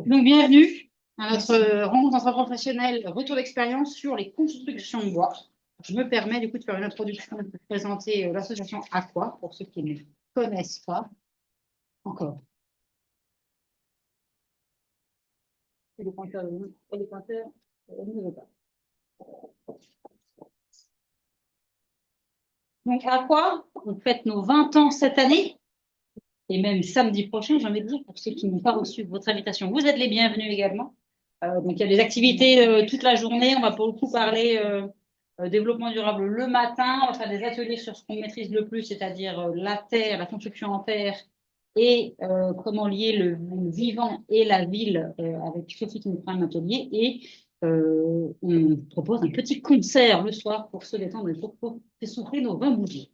Donc, bienvenue à notre rencontre intraprofessionnelle, retour d'expérience sur les constructions de bois. Je me permets du coup de faire une introduction, de présenter l'association Aqua, pour ceux qui ne connaissent pas encore. Et les pointeurs, ne veut pas. Donc, Aqua, on fête nos 20 ans cette année, et même samedi prochain, j'ai envie de dire, pour ceux qui n'ont pas reçu votre invitation, vous êtes les bienvenus également. Donc, il y a des activités toute la journée. On va pour le coup parler développement durable le matin. On va faire des ateliers sur ce qu'on maîtrise le plus, c'est-à-dire la terre, la construction en terre et comment lier le vivant et la ville avec Sophie qui nous fera un atelier. Et on propose un petit concert le soir pour se détendre et pour faire souffler nos 20 bougies.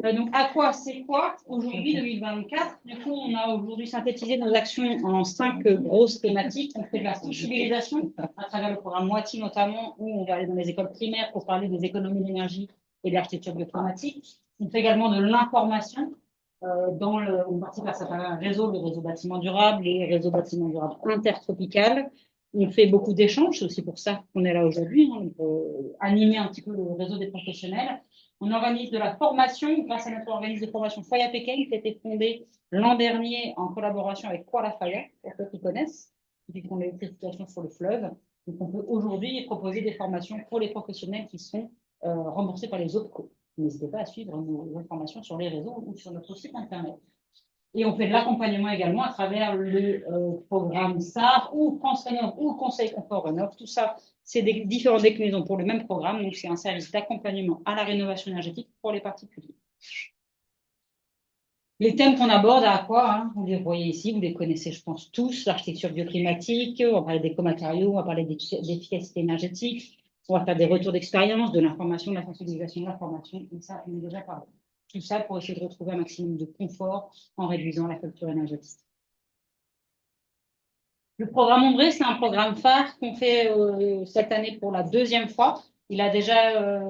Donc, à quoi c'est quoi aujourd'hui, 2024? Du coup, on a aujourd'hui synthétisé nos actions en 5 grosses thématiques. On fait de la sensibilisation à travers le programme Moiti notamment, où on va aller dans les écoles primaires pour parler des économies d'énergie et de l'architecture bioclimatique. On fait également de l'information. On participe à un réseau, le réseau bâtiment durable et le réseau bâtiment durable intertropical. On fait beaucoup d'échanges, c'est aussi pour ça qu'on est là aujourd'hui, pour animer un petit peu le réseau des professionnels. On organise de la formation grâce à notre organisme de formation Faya Pékin, qui a été fondé l'an dernier en collaboration avec Kuala Faya, pour ceux qui connaissent, qui font l'électrification sur le fleuve. Donc, on peut aujourd'hui proposer des formations pour les professionnels qui sont remboursés par les OPCO. N'hésitez pas à suivre nos informations sur les réseaux ou sur notre site internet. Et on fait de l'accompagnement également à travers le programme SAR ou France Rénov ou Conseil Confort Rénov. Tout ça, c'est des différentes déclinaisons pour le même programme. Donc, c'est un service d'accompagnement à la rénovation énergétique pour les particuliers. Les thèmes qu'on aborde à quoi, hein, vous les voyez ici, vous les connaissez, je pense, tous. L'architecture bioclimatique, on va parler d'éco-matériaux, on va parler d'efficacité énergétique, on va faire des retours d'expérience, de l'information, de la sensibilisation, de la formation. Et ça, on en a déjà parlé. Tout ça pour essayer de retrouver un maximum de confort en réduisant la facture énergétique. Le programme Ombré, c'est un programme phare qu'on fait cette année pour la deuxième fois. Il a déjà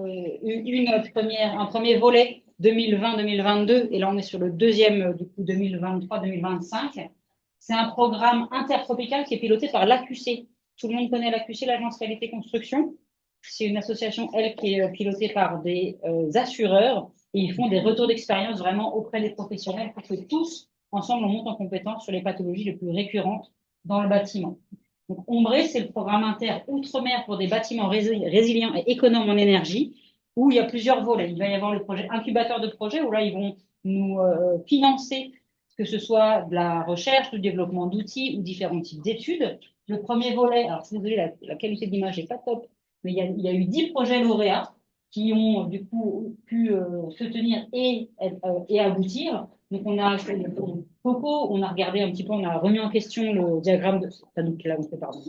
eu un premier volet 2020-2022 et là on est sur le deuxième du coup 2023-2025. C'est un programme intertropical qui est piloté par l'AQC. Tout le monde connaît l'AQC, l'Agence Qualité Construction. C'est une association, elle, qui est pilotée par des assureurs et ils font des retours d'expérience vraiment auprès des professionnels pour que tous, ensemble, on monte en compétence sur les pathologies les plus récurrentes dans le bâtiment. Donc, Ombré, c'est le programme inter Outre-mer pour des bâtiments résilients et économes en énergie, où il y a plusieurs volets. Il va y avoir le projet incubateur de projet, où là, ils vont nous financer, que ce soit de la recherche, du développement d'outils ou différents types d'études. Le premier volet, alors, je suis désolée, la qualité d'image n'est pas top, mais il y a eu 10 projets lauréats qui ont du coup pu se tenir et aboutir. Donc, on a fait le Coco, on a regardé un petit peu, on a remis en question le diagramme de. Donc, là, on fait, pardon.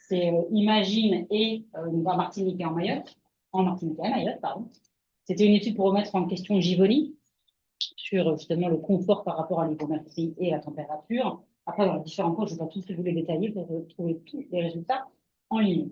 C'est Imagine et à Martinique et en Mayotte. En Martinique et à Mayotte, pardon. C'était une étude pour remettre en question Givoni sur justement le confort par rapport à l'hygrométrie et la température. Après, dans différents points, je ne vais pas tous vous les détailler pour trouver tous les résultats en ligne.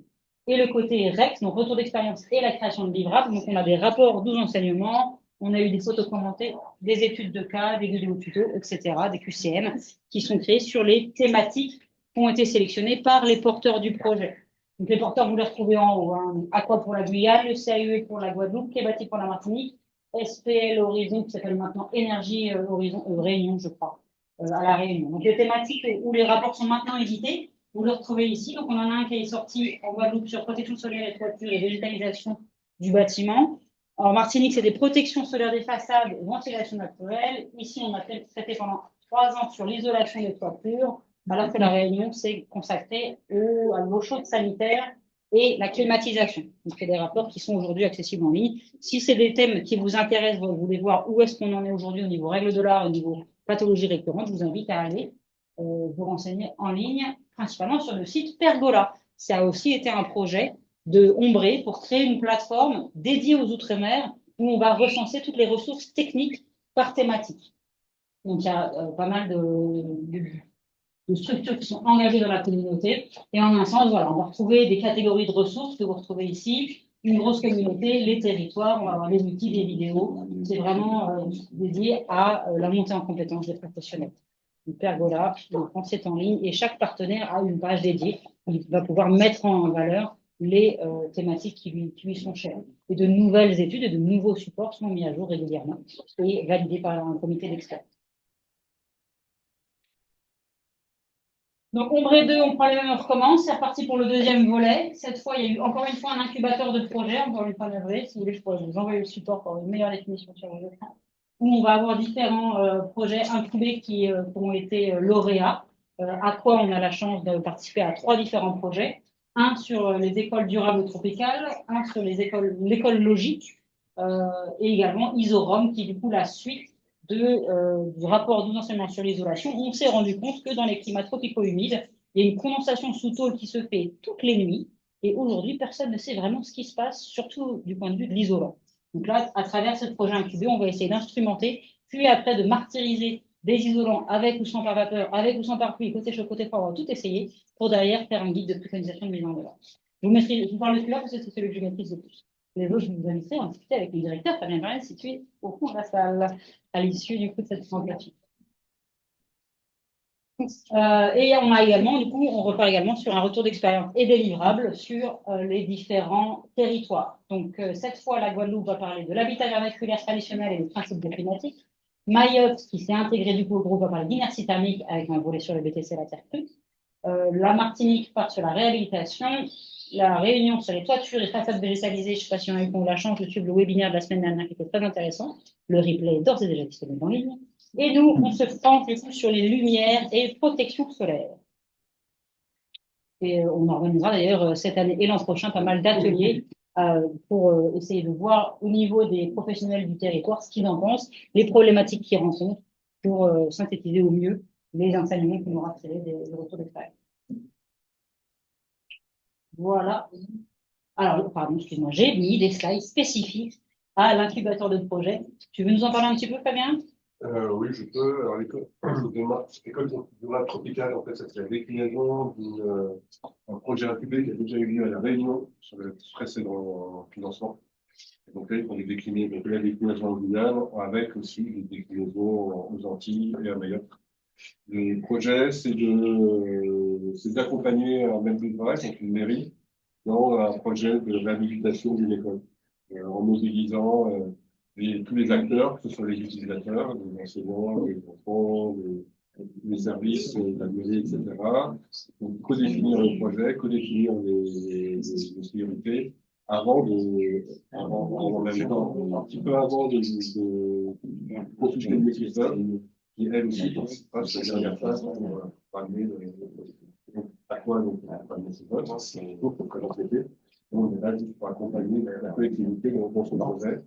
Et le côté REX, donc retour d'expérience et la création de livrables. Donc, on a des rapports 12 enseignements, on a eu des photos commentées, des études de cas, des vidéos tutos, etc., des QCM qui sont créés sur les thématiques qui ont été sélectionnées par les porteurs du projet. Donc, les porteurs, vous les retrouvez en haut. Hein. Aqua pour la Guyane, le CAUE pour la Guadeloupe, Kébati pour la Martinique, SPL Horizon, qui s'appelle maintenant Énergie Horizon Réunion, je crois, à la Réunion. Donc, les thématiques où les rapports sont maintenant édités, vous le retrouvez ici. Donc, on en a un qui est sorti en Guadeloupe sur protection solaire et toiture et végétalisation du bâtiment. En Martinique, c'est des protections solaires des façades et ventilation naturelle. Ici, on a traité pendant 3 ans sur l'isolation des toitures, alors que la Réunion s'est consacrée à l'eau chaude sanitaire et la climatisation. Donc, c'est des rapports qui sont aujourd'hui accessibles en ligne. Si c'est des thèmes qui vous intéressent, vous voulez voir où est-ce qu'on en est aujourd'hui au niveau règles de l'art, au niveau pathologie récurrente, je vous invite à aller vous renseigner en ligne, principalement sur le site Pergola. Ça a aussi été un projet de Ombré pour créer une plateforme dédiée aux Outre-mer où on va recenser toutes les ressources techniques par thématique. Donc, il y a pas mal de structures qui sont engagées dans la communauté. Et en un sens, voilà, on va retrouver des catégories de ressources que vous retrouvez ici, une grosse communauté, les territoires, on va avoir les outils, les vidéos. C'est vraiment dédié à la montée en compétence des professionnels. une pergola, donc c'est en ligne, et chaque partenaire a une page dédiée. Il va pouvoir mettre en valeur les thématiques qui lui sont chères. Et de nouvelles études et de nouveaux supports sont mis à jour régulièrement et validés par un comité d'experts. Donc, Ombré 2, on prend les mêmes, on recommence. C'est reparti pour le deuxième volet. Cette fois, il y a eu encore une fois un incubateur de projet. On va lui pas navré. Si vous voulez, je pourrais vous envoyer le support pour une meilleure définition sur vos écrans. Où on va avoir différents projets incubés qui ont été lauréats. À quoi on a la chance de participer à 3 différents projets. Un sur les écoles durables tropicales, un sur l'école logique, et également Isorom, qui est du coup la suite du rapport d'enseignement sur l'isolation. On s'est rendu compte que dans les climats tropicaux-humides, il y a une condensation sous tôle qui se fait toutes les nuits. Et aujourd'hui, personne ne sait vraiment ce qui se passe, surtout du point de vue de l'isolant. Donc là, à travers ce projet incubé, on va essayer d'instrumenter, puis après de martyriser des isolants avec ou sans par vapeur, avec ou sans par pluie, côté chaud, côté froid, on va tout essayer pour derrière faire un guide de préconisation de mise en œuvre. Je vous parle de celui-là parce que c'est celui que je maîtrise le plus. Les autres, je vous inviterai à en discuter avec le directeur Fabien Varenne, situé au fond de la salle, à l'issue du coup de cette présentation. Et on a également, du coup, on repart également sur un retour d'expérience et des livrables sur les différents territoires. Donc, cette fois, la Guadeloupe va parler de l'habitat vernaculaire traditionnel et des principes de climatique. Mayotte, qui s'est intégré du coup au groupe, va parler d'inertie thermique avec un volet sur le BTC, la terre crue. La Martinique part sur la réhabilitation. La Réunion sur les toitures et façades végétalisées. Je ne sais pas si on a eu la chance de suivre le webinaire de la semaine dernière qui était très intéressant. Le replay est d'ores et déjà disponible en ligne. Et nous, on se penche du coup sur les lumières et protection solaire. Et on organisera d'ailleurs cette année et l'an prochain pas mal d'ateliers pour essayer de voir au niveau des professionnels du territoire ce qu'ils en pensent, les problématiques qu'ils rencontrent pour synthétiser au mieux les enseignements qu'on aura tirés des retours d'expérience. Voilà. Alors, pardon, excuse-moi, j'ai mis des slides spécifiques à l'incubateur de projet. Tu veux nous en parler un petit peu, Fabien? Oui, je peux. Alors, l'école de tropicale, en fait, c'est la déclinaison d'un projet incubé qui a déjà eu lieu à La Réunion sur le précédent financement. Donc là, on est décliné donc, la déclinaison en Guyane avec aussi des déclinaisons aux Antilles et à Mayotte. Le projet, c'est d'accompagner un maître d'ouvrage, donc une mairie, dans un projet de réhabilitation d'une école, en mobilisant tous les acteurs, que ce soit les utilisateurs, les enseignants, les enfants, les services, la mairie, etc. Donc, codéfinir le projet, codéfinir les priorités avant même temps, un petit peu avant de consulter le maîtriseur, qui elle aussi participera sur la dernière phase pour parler à quoi donc pas le maîtriseur, c'est pour présenter. On est là juste pour accompagner la collectivité dans son projet,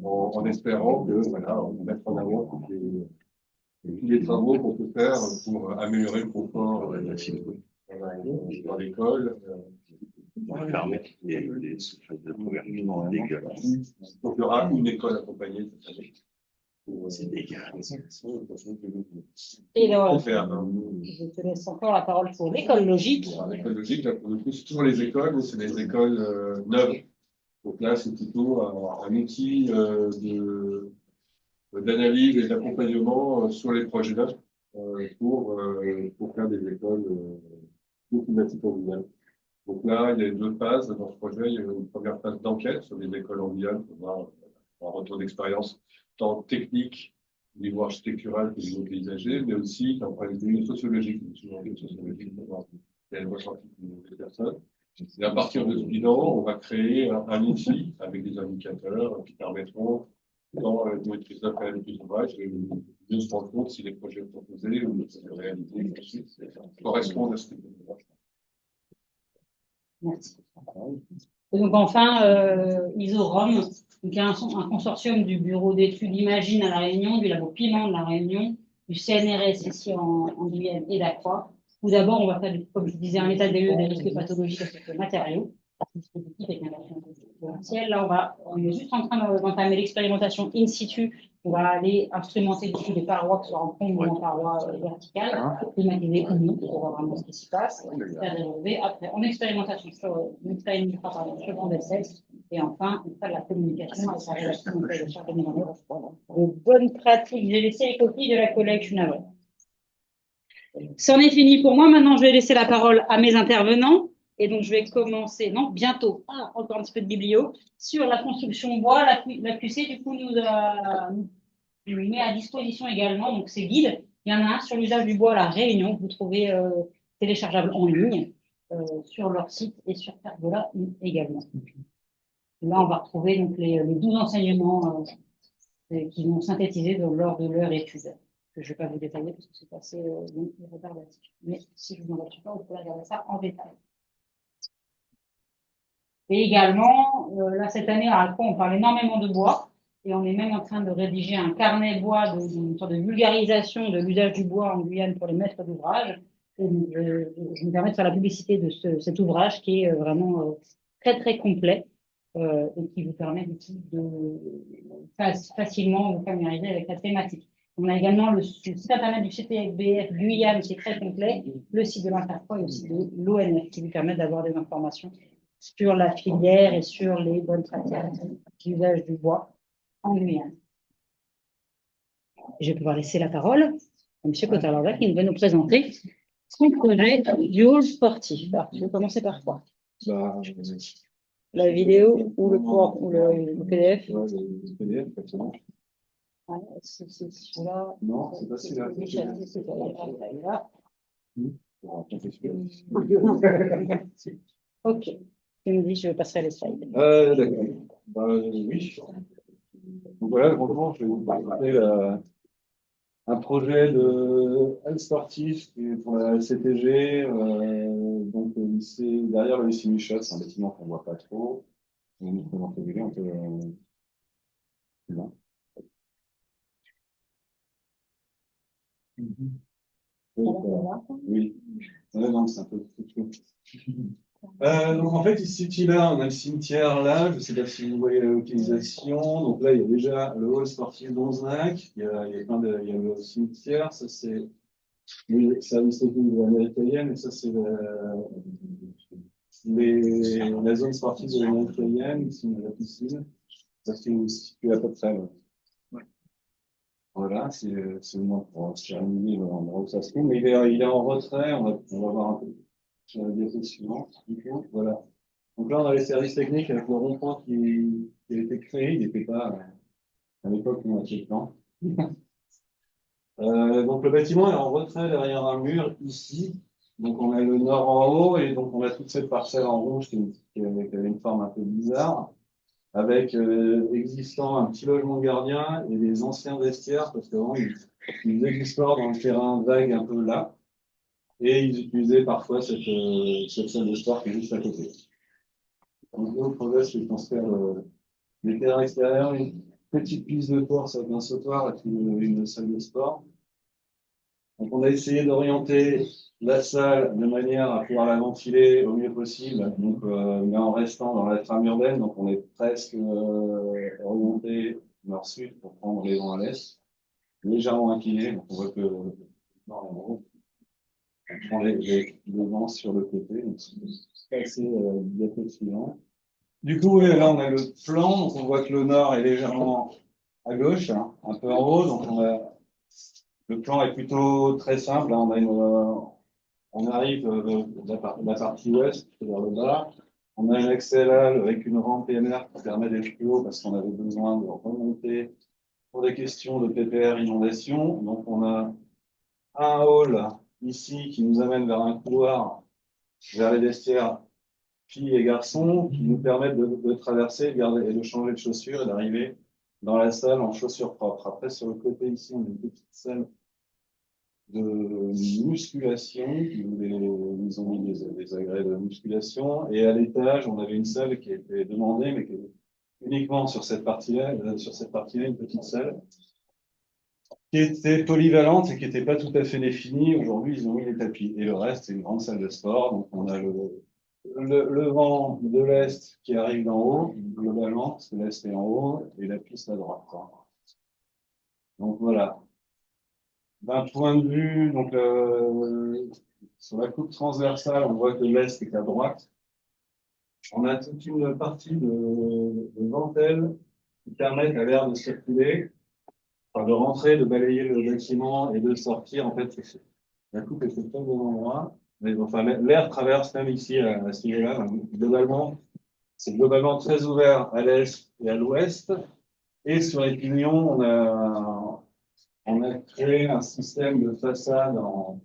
en espérant que voilà, on va mettre en avant tous les travaux qu'on peut faire pour améliorer le confort dans l'école. Permettre les surfaces de couverture dégueulasses. Donc, il y aura une école accompagnée cette année. C'est dégueulasse. Et là, je te laisse encore la parole pour l'école logique. L'école logique, là, pour le coup, c'est toujours les écoles, mais c'est des écoles neuves. Donc là, c'est plutôt un outil d'analyse et d'accompagnement sur les projets neufs pour faire des écoles climatiques en Guyane. Donc là, il y a 2 phases dans ce projet. Il y a une première phase d'enquête sur les écoles en Guyane pour voir un retour d'expérience tant technique, au niveau architectural que au niveau paysager, mais aussi d'un point de vue sociologique, pour voir quel est le ressenti des personnes. Et à partir de ce bilan, on va créer un outil avec des indicateurs qui permettront, dans le maîtrise d'œuvre et maîtrise d'ouvrage, de mieux se rendre compte si les projets proposés ou les réalités correspondent à ce que nous avons. Merci. Et donc enfin, Isorom, donc il y a un consortium du bureau d'études Imagine à La Réunion, du labo Piment de La Réunion, du CNRS ici en Guyane et d'Aqua. Tout d'abord, on va faire, comme je disais, un état des lieux des risques pathologiques associés aux matériaux, dispositif avec un version potentielle. Là, on est juste en train d'entamer l'expérimentation in situ. On va aller instrumenter dessus des parois, que ce soit en pompe ou en parois verticales, climatiser ou non, pour voir vraiment ce qui s'y passe, faire des relevés. Après, en expérimentation sur Grand d'essai. Et enfin, on fera de la communication avec la relation de chaque mise en œuvre. De bonnes pratiques. J'ai laissé les copies de la collègue, je suis navrée. C'en est fini pour moi. Maintenant, je vais laisser la parole à mes intervenants. Et donc, je vais commencer, non, bientôt, encore un petit peu de biblio, sur la construction bois. La QC, du coup, nous met à disposition également donc, ces guides. Il y en a un sur l'usage du bois à La Réunion, que vous trouvez téléchargeable en ligne sur leur site et sur Pergola également. Là, on va retrouver donc, les 12 enseignements qu'ils ont synthétisés lors de leur étude. Que je ne vais pas vous détailler parce que c'est assez long et rébarbatif. Mais si je vous en pas, vous pouvez regarder ça en détail. Et également, là, cette année, à Alpha, on parle énormément de bois. Et on est même en train de rédiger un carnet bois, une sorte de vulgarisation de l'usage du bois en Guyane pour les maîtres d'ouvrage. Et je me permets de faire la publicité de cet ouvrage qui est vraiment très, très complet et qui vous permet de facilement vous familiariser avec la thématique. On a également le site internet du CTFBF Guyane qui est très complet, le site de l'Interpro et aussi de l'ONF qui vous permet d'avoir des informations sur la filière et sur les bonnes pratiques d'usage du bois en Guyane. Je vais pouvoir laisser la parole à M. Cotarlarda qui va nous présenter son projet du hall sportif. Alors, je vais commencer par quoi? La vidéo ou le PDF? Le PDF, effectivement. C'est celui-là. Non, c'est pas celui-là. Ok. Tu me dis, je passerai les slides. D'accord. Oui. Donc voilà, franchement, je vais vous présenter un projet de halle sportif qui est pour la CTG, donc au lycée, derrière le lycée Michel, c'est un bâtiment qu'on ne voit pas trop. On nous présente le on peut. Non. Oui, ouais, non, c'est un peu flou. Donc en fait, ici, là, on a le cimetière là, je ne sais pas si vous voyez la localisation. Donc là, il y a déjà le hall sportif d'Onznac, il y a le cimetière, ça c'est le service technique de l'américaine, et ça c'est la zone sportive de l'américaine, ici on a la piscine, ça c'est situé à peu près. Voilà, c'est le moins pour se terminer l'endroit où ça se trouve, mais il est en retrait, on va voir un peu sur la diapo suivante. Du coup, voilà. Donc là, on a les services techniques avec le rond-point qui a été créé, il n'était pas à l'époque où on a fait le plan. Donc le bâtiment est en retrait derrière un mur ici. Donc on a le nord en haut et donc on a toute cette parcelle en rouge qui avait une forme un peu bizarre, avec existant un petit logement gardien et des anciens vestiaires, parce qu'avant ils faisaient du sport dans le terrain vague un peu là, et ils utilisaient parfois cette salle de sport qui est juste à côté. Donc le projet, c'est de construire les terrains extérieurs, une petite piste de course avec un sautoir et une salle de sport. Donc on a essayé d'orienter la salle de manière à pouvoir la ventiler au mieux possible, donc, mais en restant dans la trame urbaine. Donc on est presque orienté nord-sud pour prendre les vents à l'est, légèrement incliné. Donc on voit que on prend les vents sur le côté. Donc c'est assez diapo suivant. Du coup, là on a le plan. Donc on voit que le nord est légèrement à gauche, hein, un peu en haut. Donc le plan est plutôt très simple. Là, on arrive de la partie ouest vers le bas. On a un accès là avec une rampe PMR qui permet d'être plus haut parce qu'on avait besoin de remonter pour des questions de PPR inondation. Donc on a un hall ici qui nous amène vers un couloir vers les vestiaires filles et garçons qui nous permettent de traverser et de changer de chaussures et d'arriver dans la salle en chaussures propres. Après, sur le côté ici, on a une petite salle de musculation, ils ont mis des agrès de musculation, et à l'étage, on avait une salle qui était demandée, mais qui était uniquement sur cette partie-là, une petite salle, qui était polyvalente et qui n'était pas tout à fait définie. Aujourd'hui, ils ont mis les tapis, et le reste, c'est une grande salle de sport. Donc, on a le vent de l'Est qui arrive d'en haut, globalement, parce que l'Est est en haut, et la piste à droite. Donc, voilà. D'un point de vue, donc, sur la coupe transversale, on voit que l'Est est à droite. On a toute une partie de dentelle qui permettent à l'air de circuler, enfin, de rentrer, de balayer le bâtiment et de sortir. En fait, La coupe est faite au bon endroit. Mais enfin, l'air traverse même ici à ce niveau-là. Donc, globalement, c'est globalement très ouvert à l'est et à l'ouest. Et sur les pignons, on a créé un système de façade en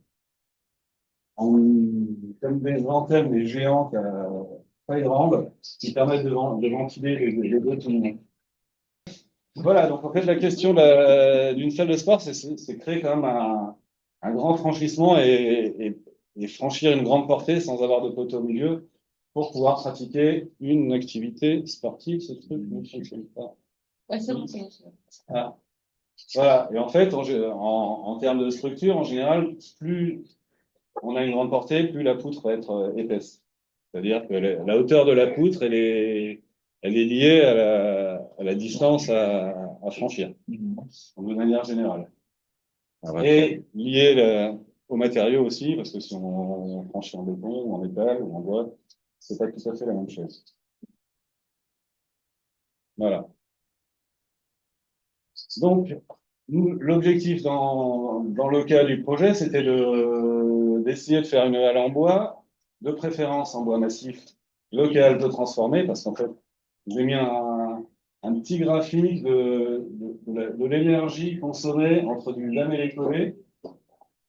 comme des antennes, des géantes très grandes qui permettent de ventiler les deux pignons. Voilà, donc en fait, la question d'une salle de sport, c'est créer quand même un grand franchissement et franchir une grande portée sans avoir de poteau au milieu pour pouvoir pratiquer une activité sportive. Ce truc ne fonctionne pas. Ouais, c'est bon, c'est bon. Ah. Voilà, et en fait, en termes de structure, en général, plus on a une grande portée, plus la poutre va être épaisse. C'est-à-dire que la hauteur de la poutre, elle est liée à la distance à franchir, de manière générale. Et liée au matériau aussi, parce que si on franchit en béton, ou en métal, ou en bois, c'est pas tout à fait la même chose. Voilà. Donc, l'objectif dans le cas du projet, c'était d'essayer de faire une halle en bois, de préférence en bois massif, local, peu transformé, parce qu'en fait, j'ai mis un petit graphique de l'énergie consommée entre du lamellé collé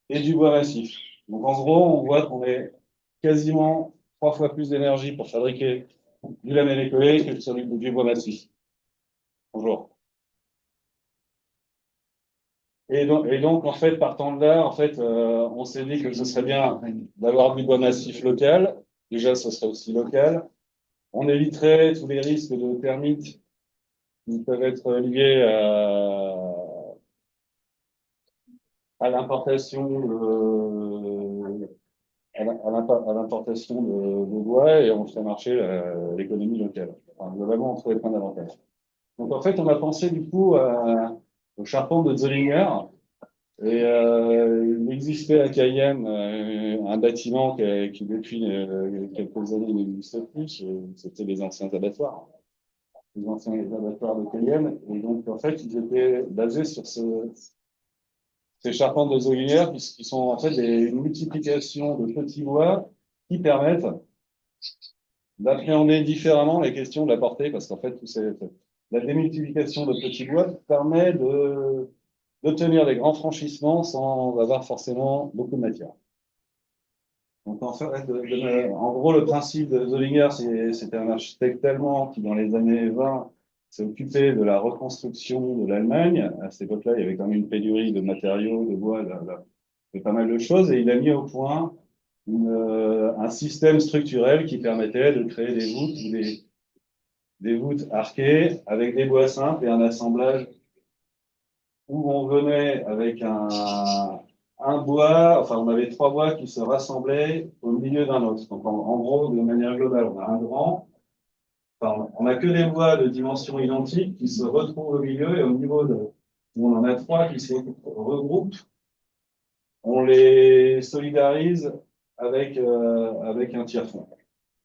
et du bois massif. Donc, en gros, on voit qu'on est quasiment 3 fois plus d'énergie pour fabriquer du lamellé collé que sur du bois massif. Bonjour. Et donc, en fait, partant de là, en fait, on s'est dit que ce serait bien d'avoir du bois massif local. Déjà, ce serait aussi local. On éviterait tous les risques de termites qui peuvent être liés à l'importation à l'importation de bois et on ferait marcher l'économie locale. Enfin, globalement, on trouvait plein d'avantages. Donc, en fait, on a pensé du coup au charpente de Zollinger. Et il existait à Cayenne un bâtiment qui depuis quelques années n'existe plus. C'était les anciens abattoirs. Les anciens abattoirs de Cayenne. Et donc, en fait, ils étaient basés sur ces charpentes de Zollinger qui sont en fait une multiplication de petits bois qui permettent d'appréhender différemment les questions de la portée, parce qu'en fait, la démultiplication de petits bois permet d'obtenir des grands franchissements sans avoir forcément beaucoup de matière. Donc, en fait, en gros, le principe de Zollinger, c'était un architecte allemand qui, dans les années 20, s'est occupé de la reconstruction de l'Allemagne. À cette époque-là, il y avait quand même une pénurie de matériaux, de bois, de pas mal de choses, et il a mis au point un système structurel qui permettait de créer des voûtes des voûtes arquées avec des bois simples et un assemblage où on venait avec un bois, enfin on avait 3 bois qui se rassemblaient au milieu d'un autre. Donc en gros, de manière globale, on a un grand, enfin, on n'a que des bois de dimensions identiques qui se retrouvent au milieu et au niveau où on en a 3 qui se regroupent, on les solidarise avec un tiers-fond.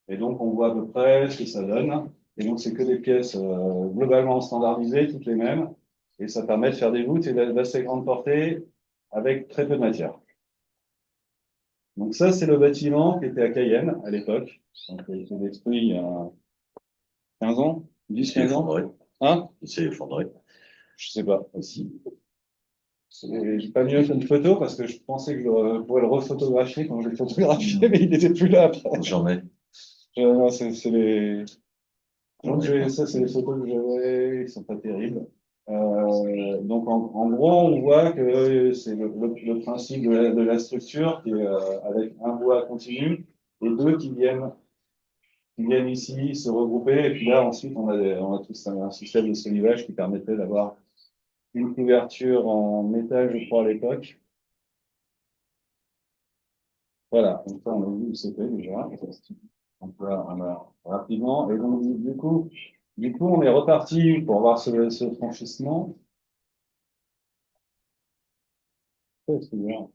Et donc on voit à peu près ce que ça donne. Et donc c'est que des pièces globalement standardisées, toutes les mêmes. Et ça permet de faire des voûtes et d'assez grande portée avec très peu de matière. Donc ça, c'est le bâtiment qui était à Cayenne à l'époque. Donc il a été détruit il y a 15 ans, 10-15 ans. Hein? Il s'est effondré. Je sais pas, aussi. J'ai pas mieux fait une photo parce que je pensais que je pourrais le refotographier quand je l'ai photographié, mais il n'était plus là après. J'en ai. Non, c'est les... Donc, ça, c'est les photos que j'avais, qui sont pas terribles. Donc, en gros, on voit que c'est le principe de la structure qui est avec un bois continu et deux qui viennent ici se regrouper. Et puis là, ensuite, on a tous un système de solivage qui permettait d'avoir une couverture en métal, je crois, à l'époque. Voilà, donc ça, on a vu où c'était déjà. Donc là, on a rapidement. Et donc, du coup, on est reparti pour voir ce franchissement. Ouais, c'est bien.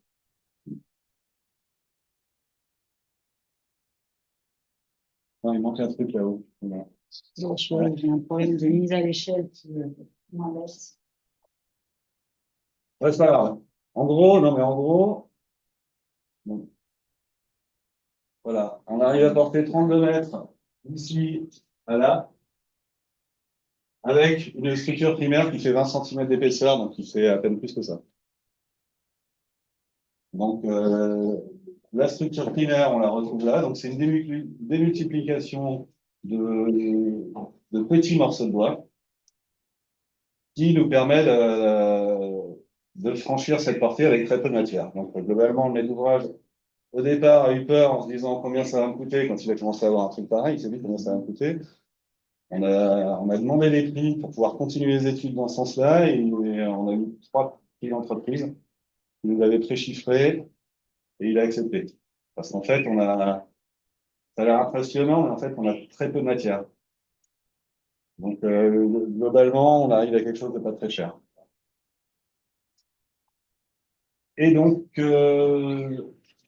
Non, il manque un truc là-haut. Voilà. Donc, j'ai un problème de mise à l'échelle qui m'embête. Ouais, c'est pas grave. En gros, non, mais en gros, Donc, voilà, on arrive à porter 32 mètres d'ici à là, avec une structure primaire qui fait 20 cm d'épaisseur, donc qui fait à peine plus que ça. Donc, la structure primaire, on la retrouve là. Donc, c'est une démultiplication de petits morceaux de bois qui nous permet de franchir cette portée avec très peu de matière. Donc, globalement, le maître d'ouvrage, au départ, a eu peur en se disant combien ça va me coûter. Quand il a commencé à avoir un truc pareil, il s'est dit combien ça va me coûter. On a demandé les prix pour pouvoir continuer les études dans ce sens-là et on a eu 3 prix d'entreprise qui nous avaient préchiffré et il a accepté. Parce qu'en fait, ça a l'air impressionnant, mais en fait, on a très peu de matière. Donc, globalement, on arrive à quelque chose de pas très cher. Et donc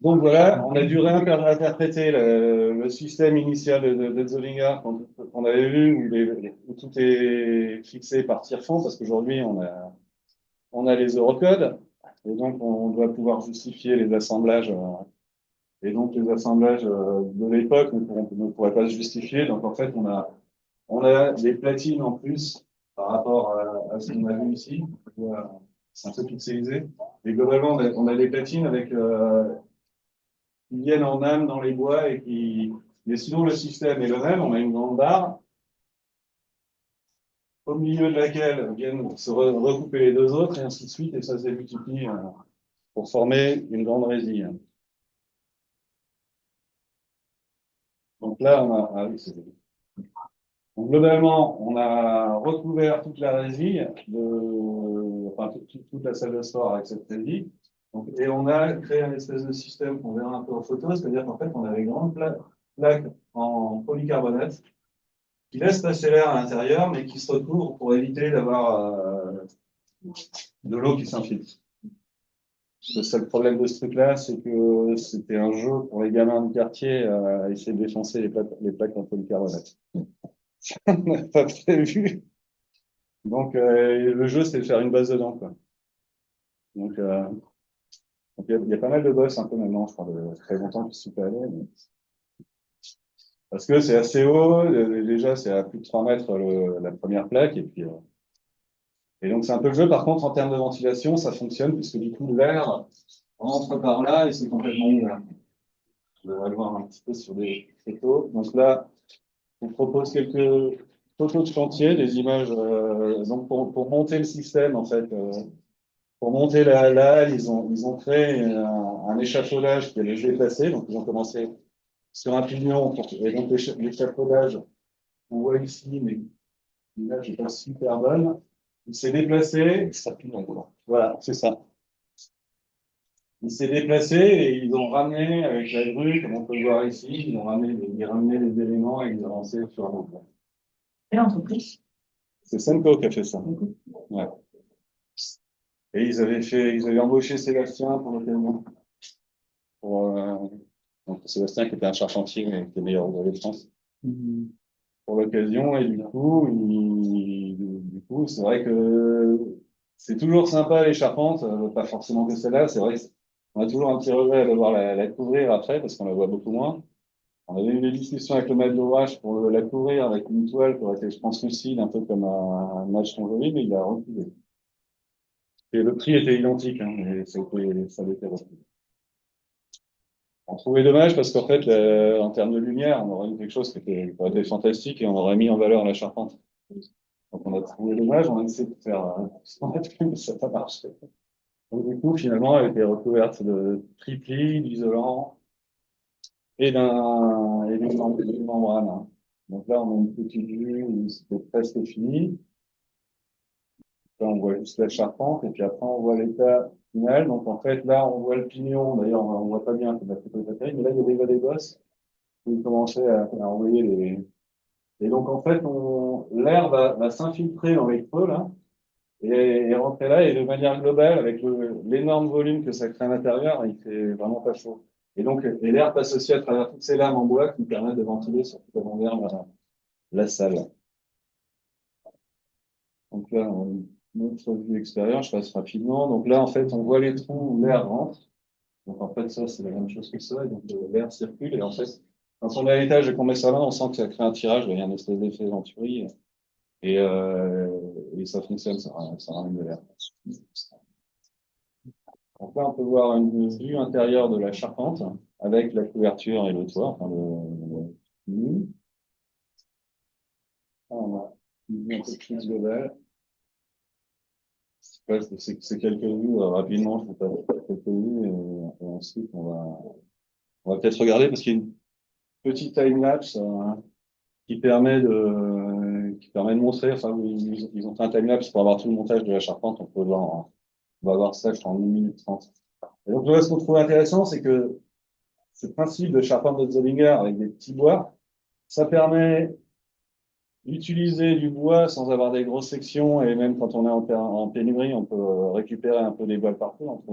voilà, on a dû réinterpréter le système initial de Zolinga qu'on avait vu où tout est fixé par tiers-fond, parce qu'aujourd'hui, on a les eurocodes, et donc on doit pouvoir justifier les assemblages. Et donc, les assemblages de l'époque ne pourraient pas se justifier. Donc, en fait, on a des platines en plus par rapport à ce qu'on a vu ici. C'est un peu pixelisé. Et globalement, on a des platines qui viennent en âme dans les bois mais sinon, le système est le même. On a une grande barre au milieu de laquelle viennent se recouper les deux autres et ainsi de suite. Et ça se démultiplie pour former une grande résille. Donc là, donc, globalement, on a recouvert toute la résille, enfin toute la salle de sport avec cette résille. Donc, et on a créé un espèce de système qu'on verra un peu en photo, c'est-à-dire qu'en fait, on a des grandes plaques en polycarbonate qui laissent passer l'air à l'intérieur, mais qui se recouvrent pour éviter d'avoir de l'eau qui s'infiltre. Le seul problème de ce truc-là, c'est que c'était un jeu pour les gamins du quartier à essayer de défoncer les plaques en polycarbonate. On n'a pas prévu. Donc, le jeu, c'est de faire une base dedans, quoi. Donc, il y a pas mal de boss un peu maintenant, je crois, de très longtemps qui se sont allés. Parce que c'est assez haut, déjà, c'est à plus de 3 mètres la première plaque, et donc c'est un peu le jeu. Par contre, en termes de ventilation, ça fonctionne, puisque du coup, l'air rentre par là et c'est complètement ouvert. Je vais le voir un petit peu sur des photos. Donc là, je vous propose quelques photos de chantier, des images, donc pour monter le système, en fait, pour monter la halle, ils ont créé un échafaudage qui allait se déplacer. Donc, ils ont commencé sur un pignon. Et donc, l'échafaudage, on voit ici, mais l'image n'est pas super bonne. Il s'est déplacé. Ça pignon, voilà, c'est ça. Il s'est déplacé et ils ont ramené avec la grue, comme on peut le voir ici, ils ont ramené les éléments et ils ont lancé sur un plan. Quelle entreprise? C'est Senko qui a fait ça. Ouais. Et ils avaient embauché Sébastien pour l'occasion. Donc Sébastien qui était un charpentier, mais qui est meilleur ouvrier de France. Pour l'occasion, et du coup, c'est vrai que c'est toujours sympa les charpentes, pas forcément que celle-là, c'est vrai qu'on a toujours un petit regret de devoir la couvrir après, parce qu'on la voit beaucoup moins. On avait eu des discussions avec le maître d'ouvrage pour la couvrir avec une toile qui aurait été, je pense, lucide, un peu comme un match joli, mais il a refusé. Et le prix était identique, hein, et ça avait été refusé. On trouvait dommage parce qu'en fait, en termes de lumière, on aurait eu quelque chose qui aurait été fantastique et on aurait mis en valeur la charpente. Donc on a trouvé dommage, on a essayé de faire mais ça n'a pas marché. Donc du coup, finalement, elle était recouverte de triplis, d'isolant et d'une membrane, hein. Donc là, on a une petite vue où c'était presque fini. Là, on voit juste la charpente et puis après, on voit l'état final. Donc en fait, là, on voit le pignon. D'ailleurs, on voit pas bien, c'est la photo de mais là, il y a déjà des bosses. Il commençait à envoyer et donc, en fait, l'air va s'infiltrer dans les creux, là, et rentrer là, et de manière globale, avec l'énorme volume que ça crée à l'intérieur, il fait vraiment pas chaud. Et donc, et l'air passe aussi à travers toutes ces lames en bois qui permettent de ventiler sur toute la longueur la salle. Donc là, notre vue extérieure, je passe rapidement. Donc là, en fait, on voit les trous où l'air rentre. Donc en fait, ça, c'est la même chose que ça. Et donc l'air circule. Et en fait, quand on est à l'étage et qu'on met sa main, on sent que ça crée un tirage. Il y a un espèce d'effet Venturi. Et ça fonctionne, ça ramène de l'air. Donc là, on peut voir une vue intérieure de la charpente avec la couverture et le toit, enfin le- on a une vue un peu plus globale. Ouais, c'est quelques vues, rapidement, je vais pas quelques vues, et ensuite, on va peut-être regarder, parce qu'il y a une petite time-lapse, qui permet de montrer, enfin, ils ont fait un time-lapse pour avoir tout le montage de la charpente, on va voir ça, je crois, en 1 minute 30. Et donc, là, ce qu'on trouve intéressant, c'est que ce principe de charpente de Zollinger avec des petits bois, ça permet d'utiliser du bois sans avoir des grosses sections, et même quand on est en pénurie, on peut récupérer un peu des bois partout.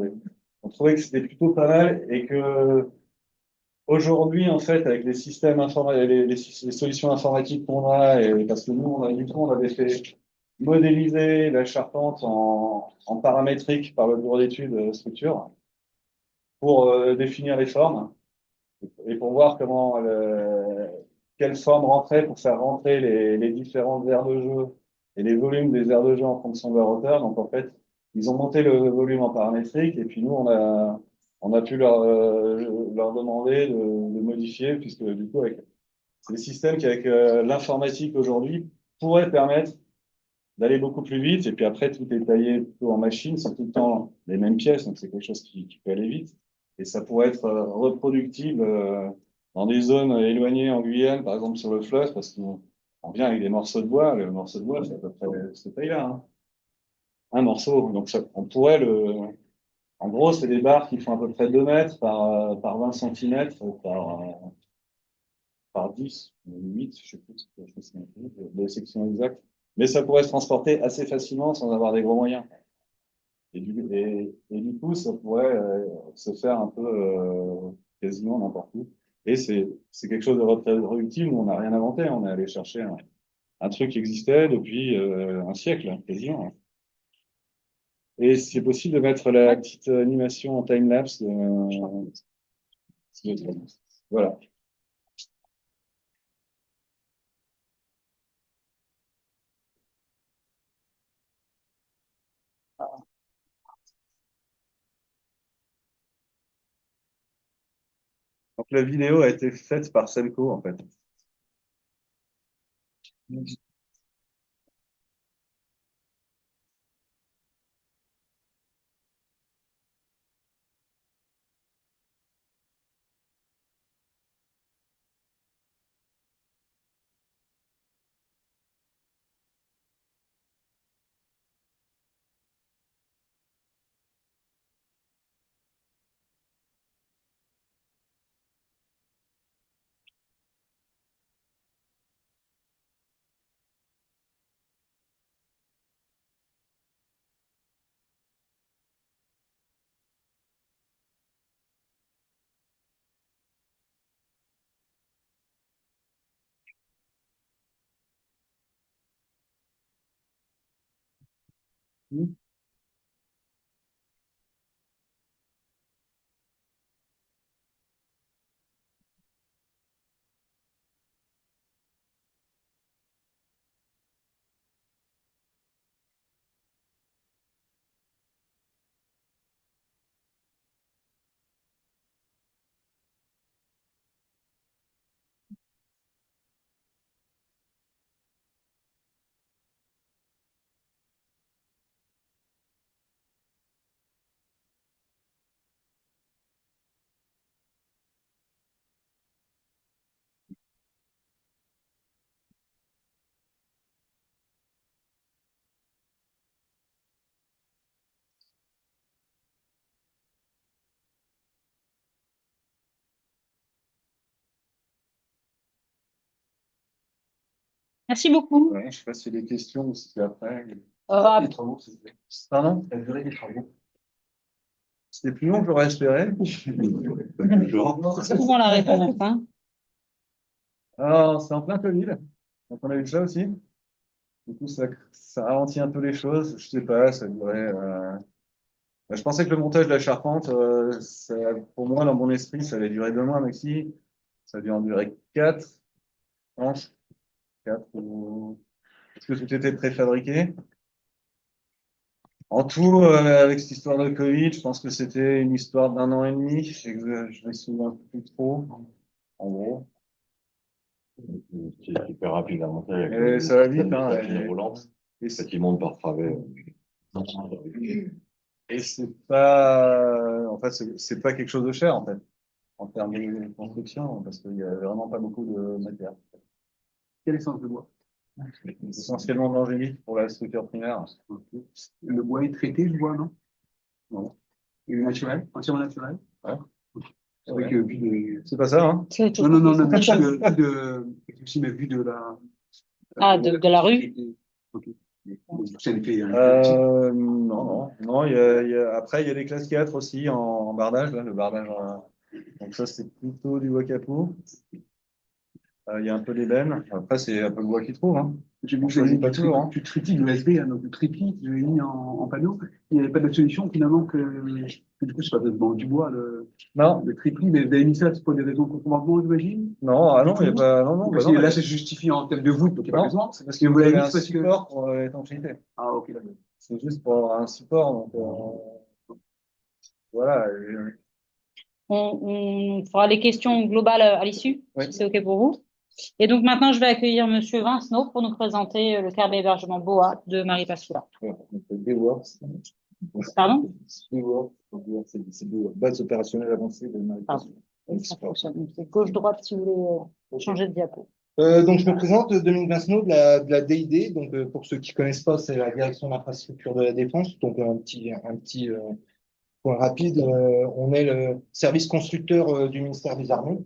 On trouvait que c'était plutôt pas mal, et que aujourd'hui, en fait, avec les systèmes informatiques, les solutions informatiques qu'on a, et parce que nous, on avait fait modéliser la charpente en paramétrique par le bureau d'études structure pour définir les formes et pour voir quelle forme rentrait pour faire rentrer les différentes aires de jeu et les volumes des aires de jeu en fonction de leur hauteur. Donc, en fait, ils ont monté le volume en paramétrique, et puis nous, on a pu leur demander de modifier, puisque du coup, c'est des systèmes qui, avec l'informatique aujourd'hui, pourraient permettre d'aller beaucoup plus vite. Et puis après, tout est taillé plutôt en machine, c'est tout le temps les mêmes pièces, donc c'est quelque chose qui peut aller vite. Et ça pourrait être reproductible dans des zones éloignées en Guyane, par exemple sur le fleuve, parce qu'on vient avec des morceaux de bois. Le morceau de bois, c'est à peu près cette taille-là, hein. Un morceau. Donc on pourrait en gros, c'est des barres qui font à peu près 2 mètres par 20 centimètres par 10, 8, je sais plus, je sais plus, de section exacte. Mais ça pourrait se transporter assez facilement sans avoir des gros moyens. Et du coup, ça pourrait se faire un peu quasiment n'importe où. Et c'est quelque chose de reproductible. On n'a rien inventé. On est allé chercher un truc qui existait depuis un siècle, hein, quasiment, hein. Et c'est possible de mettre la petite animation en time-lapse. Voilà. Donc la vidéo a été faite par Semco, en fait. Merci beaucoup. Ouais, je sais pas si des questions ou si c'est après. Euh, Les travaux, c'était. Pardon? La durée des travaux. C'était plus long que j'aurais espéré. c'est souvent la réponse, hein. Alors, c'est en plein Covid. Donc, on a eu ça aussi. Du coup, ça ralentit un peu les choses. Je sais pas, ça durait Je pensais que le montage de la charpente, pour moi, dans mon esprit, ça allait durer 2 mois maxi. Ça a dû en durer 4, je pense. 4 ou... Est-ce que tout était préfabriqué? En tout, avec cette histoire de Covid, je pense que c'était une histoire d'1 an et demi. Je me souviens plus trop, en gros. C'est super rapide à monter avec Et ça va vite, la hein. machine roulante. Et Ça qui monte par travers. Et c'est pas, en fait, c'est pas quelque chose de cher, en fait, en termes de construction, parce qu'il y a vraiment pas beaucoup de matière. Quel essence de bois? Essentiellement de l'angélique pour la structure primaire. Ok. Le bois est traité, le bois, non? Non. Il est naturel, entièrement naturel? Ouais. C'est vrai que vu de... C'est pas ça, hein? Non, non, non, non, mais vu de la... De la rue. Ok. C'est une clé, hein. Non, non. Après, il y a des classes 4 aussi en bardage, là, le bardage. Donc ça, c'est plutôt du bois capot. Il y a un peu d'ébène. Après, c'est un peu le bois qui trouve, hein. J'ai vu On que vous avez choisit mis pas toujours, hein. du triptyque de USB, hein, donc le triptyque, vous avez mis en panneau. Il n'y avait pas d'autre solution finalement que du coup, c'est pas vraiment du bois, Non, le triptyque, mais vous avez mis ça c'est pour des raisons de conformement, j'imagine? non, ah non, il n'y a pas, non, non, Parce bah que non, là, c'est justifié en termes de voûte, donc il n'y a pas non, besoin. c'est parce Et que vous vous l'avez avez mis un parce que... support pour l'étanchéité. Ah, ok, d'accord. C'est juste pour avoir un support, donc, voilà. On fera les questions globales à l'issue, Oui. si c'est OK pour vous. Et donc maintenant, je vais accueillir Monsieur Vincenot pour nous présenter le CARB hébergement BOA de Marie Passoula. Pardon? C'est des bases opérationnelles avancées de Marie Pardon. Passoula. C'est gauche-droite si vous voulez changer de diapo. Donc, je me présente, Dominique Vincenot de la DID. Donc, pour ceux qui connaissent pas, c'est la direction d'infrastructure de la défense. Donc, un petit point rapide. On est le service constructeur du ministère des Armées.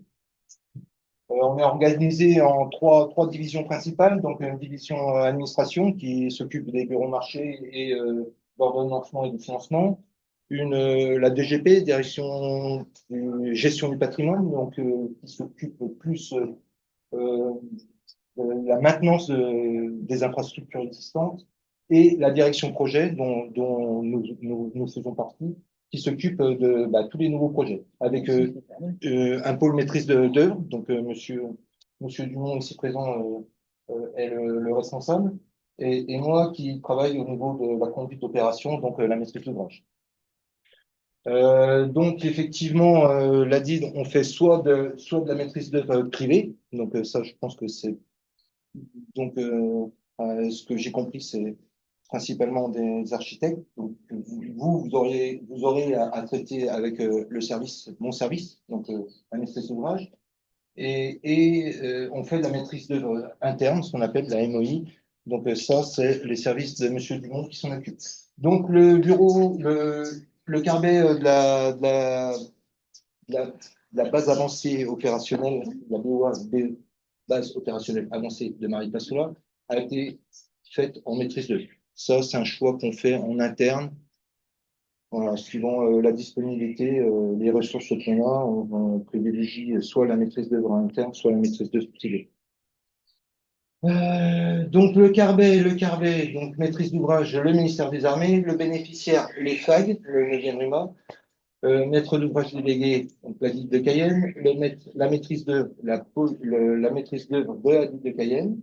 On est organisé en trois divisions principales. Donc, une division administration qui s'occupe des bureaux marchés et d'ordonnancement et de financement. La DGP, direction gestion du patrimoine, donc qui s'occupe plus euh, de la maintenance des infrastructures existantes, et la direction projet dont nous faisons partie, qui s'occupe de tous les nouveaux projets, avec un pôle maîtrise d'œuvre. Donc Monsieur Dumont ici présent est le responsable, et moi qui travaille au niveau de la conduite d'opération, donc la maîtrise d'ouvrage. Donc effectivement, la DID, on fait soit de la maîtrise d'œuvre privée, donc ça je pense que c'est donc ce que j'ai compris, c'est principalement des architectes. Donc vous aurez à traiter avec le service, mon service, donc la maîtrise d'ouvrage, et on fait de la maîtrise d'œuvre interne, ce qu'on appelle la MOI. Donc ça, c'est les services de Monsieur Dumont qui s'en occupent. Donc le bureau, le carbet de la base avancée opérationnelle, la BOA, base opérationnelle avancée de Marie Passoula, a été faite en maîtrise d'œuvre. Ça, c'est un choix qu'on fait en interne. Voilà, suivant la disponibilité, les ressources qu'on a, on privilégie soit la maîtrise d'œuvre interne, soit la maîtrise d'œuvre privée. Donc le carbet, donc maîtrise d'ouvrage, le ministère des Armées, le bénéficiaire, les FAG, le 9e RUMA, maître d'ouvrage délégué, donc la DID de Cayenne, la maîtrise d'œuvre, la maîtrise d'œuvre de la DID de Cayenne.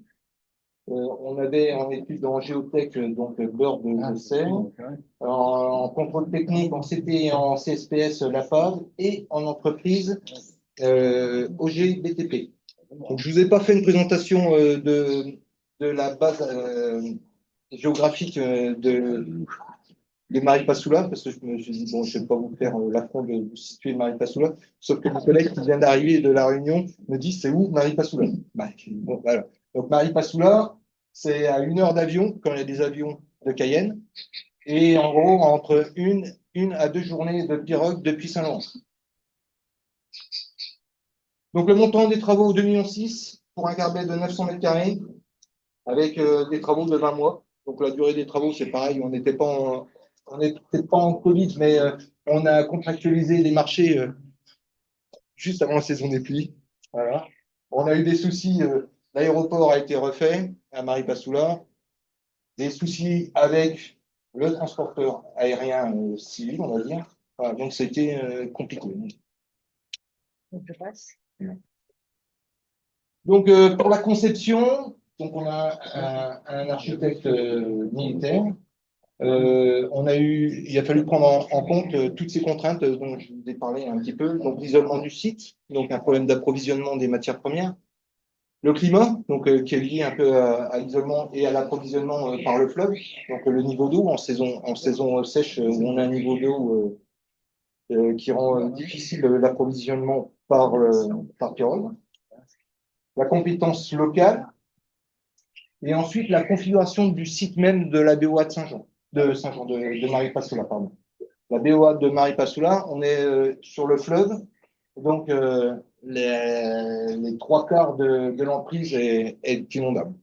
On avait en étude en géotech, donc beurre de Gessel, en contrôle technique, en CP et en CSPS, la FAV, et en entreprise, OG BTP. Donc, je vous ai pas fait une présentation de la base géographique de Marie Passoula, parce que je me suis dit, bon, je ne vais pas vous faire l'affront de vous situer Marie Passoula, sauf que mon collègue qui vient d'arriver de La Réunion me dit, c'est où Marie Passoula? Bon, voilà. Donc Marie Passoula, c'est à 1 heure d'avion, quand il y a des avions de Cayenne, et en gros, entre une à 2 journées de pirogue depuis Saint-Laurent. Donc le montant des travaux, 2,6 millions pour un carbet de 900 mètres carrés, avec des travaux de 20 mois. Donc la durée des travaux, c'est pareil, on n'était pas en Covid, mais on a contractualisé les marchés juste avant la saison des pluies. Voilà. On a eu des soucis, l'aéroport a été refait à Marie Passoula, des soucis avec le transporteur aérien civil, on va dire. Voilà, donc c'était compliqué. Donc, je passe. Donc pour la conception, donc on a un architecte militaire. Il a fallu prendre en compte toutes ces contraintes dont je vous ai parlé un petit peu. Donc l'isolement du site, donc un problème d'approvisionnement des matières premières. Le climat, donc qui est lié un peu à l'isolement et à l'approvisionnement par le fleuve. Donc le niveau d'eau en saison sèche, où on a un niveau d'eau qui rend difficile l'approvisionnement par pirogue. La compétence locale et ensuite la configuration du site même de la BOA de Saint-Jean, de Maripasoula, pardon. La BOA de Maripasoula, on est sur le fleuve, donc les trois quarts de l'emprise est inondable.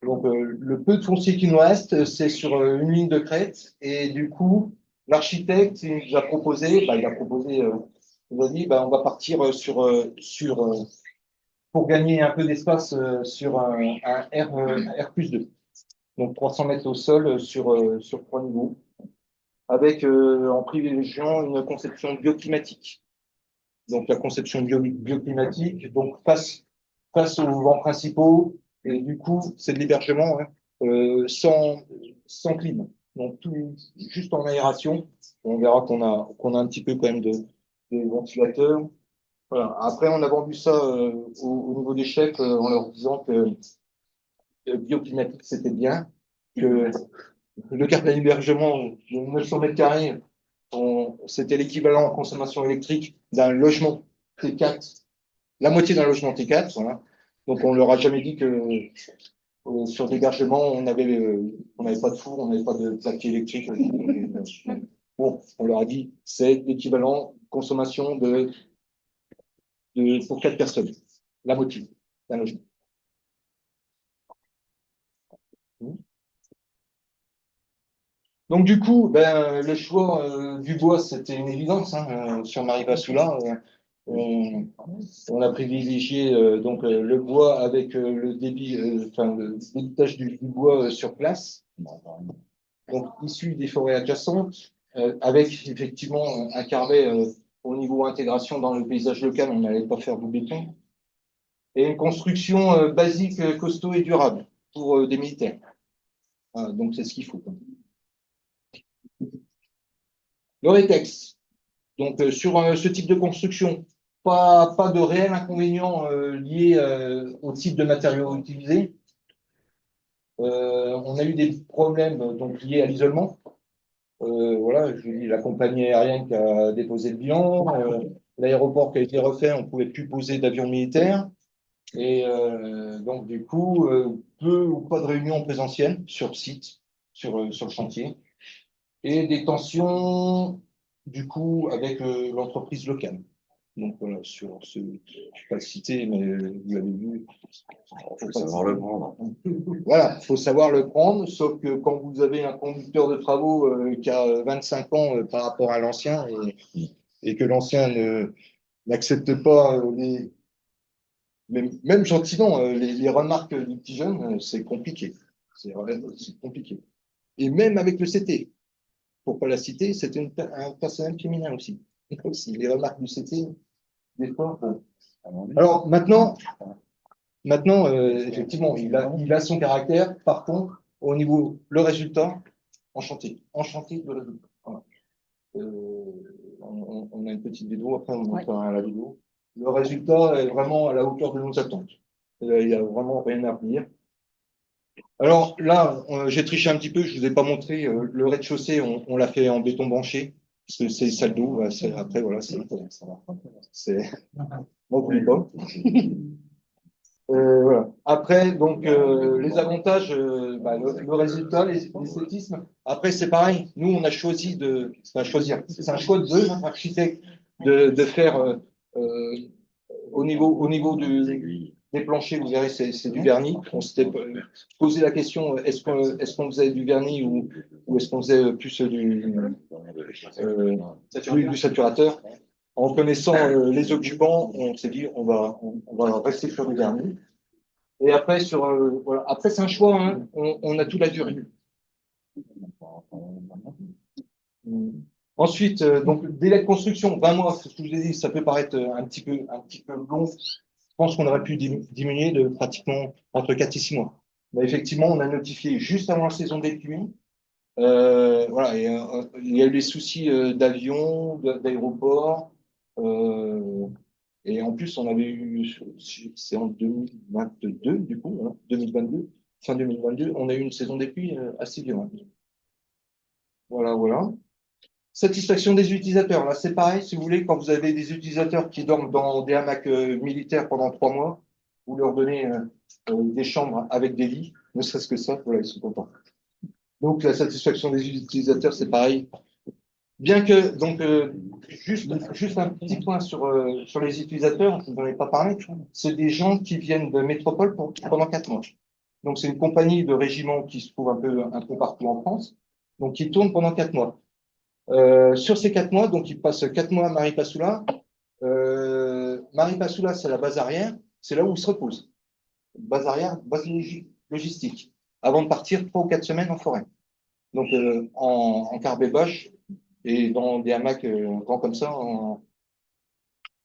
Donc le peu de foncier qui nous reste, c'est sur une ligne de crête, et du coup, l'architecte il nous a proposé, il nous a dit, on va partir pour gagner un peu d'espace sur un R+2. Donc 300 mètres au sol sur 3 niveaux, avec en privilégiant une conception bioclimatique. Donc la conception bioclimatique, donc face aux vents principaux, et du coup c'est de l'hébergement sans clim. Donc tout juste en aération. On verra qu'on a un petit peu quand même de ventilateurs. Voilà. Après, on a vendu ça au niveau des chefs en leur disant que bioclimatique, c'était bien, que le carnet d'hébergement de 900 mètres carrés, c'était l'équivalent en consommation électrique d'un logement T4, la moitié d'un logement T4. Voilà. Donc, on leur a jamais dit que sur l'hébergement, on n'avait pas de four, on n'avait pas de plaquet électrique. Bon, on leur a dit, c'est l'équivalent consommation pour 4 personnes, la moitié d'un logement. Donc du coup, le choix du bois, c'était une évidence sur Maripasoula. On a privilégié donc le bois avec le débitage du bois sur place, donc issu des forêts adjacentes, avec effectivement un carrelage au niveau intégration dans le paysage local, on n'allait pas faire du béton, et une construction basique, costaud et durable pour des militaires. Voilà, donc c'est ce qu'il faut. Le rétex. Donc sur ce type de construction, pas de réel inconvénient lié au type de matériaux utilisés. On a eu des problèmes donc liés à l'isolement. Voilà, je dis la compagnie aérienne qui a déposé le bilan, l'aéroport qui a été refait, on ne pouvait plus poser d'avions militaires. Et donc, du coup, peu ou pas de réunions en présentiel sur site, sur le chantier. Et des tensions, du coup, avec l'entreprise locale. Donc, voilà, je ne vais pas le citer, mais vous l'avez vu. Faut savoir le prendre. Voilà, il faut savoir le prendre, sauf que quand vous avez un conducteur de travaux qui a 25 ans par rapport à l'ancien, et que l'ancien n'accepte pas même gentiment, les remarques du petit jeune, c'est compliqué. C'est compliqué. Et même avec le CT, pour pas la citer, c'était un personnel féminin aussi. Les remarques du CT, des fois. Bon. Alors maintenant, effectivement, il a son caractère. Par contre, au niveau le résultat, enchanté de résultat. Voilà. On a une petite vidéo, après on montrera la vidéo. Le résultat est vraiment à la hauteur de nos attentes. Il n'y a vraiment rien à redire. Alors là, j'ai triché un petit peu, je ne vous ai pas montré. Le rez-de-chaussée, on l'a fait en béton branché, parce que c'est salle d'eau. Après, voilà, c'est. Moi, vous pas. Voilà. Après, donc, les avantages, le résultat, l'esthétisme. Après, c'est pareil. Nous, on a choisi choisir. C'est un choix de deux architectes de faire au niveau des planchers, vous verrez, c'est du vernis. On s'était posé la question, est-ce qu'on faisait du vernis ou est-ce qu'on faisait plus du saturateur? En connaissant les occupants, on s'est dit, on va rester sur du vernis. Et après, voilà. Après, c'est un choix, on a toute la durée. Ensuite, donc, délai de construction, 20 mois, c'est ce que je vous ai dit, ça peut paraître un petit peu long. Je pense qu'on aurait pu diminuer de pratiquement entre 4 et 6 mois. Mais effectivement, on a notifié juste avant la saison des pluies. Voilà, et, il y a eu des soucis d'avion, d'aéroport. Et en plus, on avait eu, c'est en 2022, du coup, hein, 2022, fin 2022, on a eu une saison des pluies assez violente. Voilà, voilà. Satisfaction des utilisateurs. Là, c'est pareil, si vous voulez, quand vous avez des utilisateurs qui dorment dans des hamacs militaires pendant 3 mois, vous leur donnez des chambres avec des lits, ne serait-ce que ça, voilà, ils sont contents. Donc, la satisfaction des utilisateurs, c'est pareil. Bien que, donc, juste un petit point sur les utilisateurs, je vous en ai pas parlé, c'est des gens qui viennent de métropole pendant 4 mois. Donc, c'est une compagnie de régiment qui se trouve un peu partout en France, donc qui tourne pendant 4 mois. Sur ces 4 mois, donc ils passent 4 mois à Maripasoula. Maripasoula, c'est la base arrière, c'est là où ils se reposent. Base arrière, base logistique, avant de partir 3 ou 4 semaines en forêt. Donc en carbet boche et dans des hamacs grands comme ça, en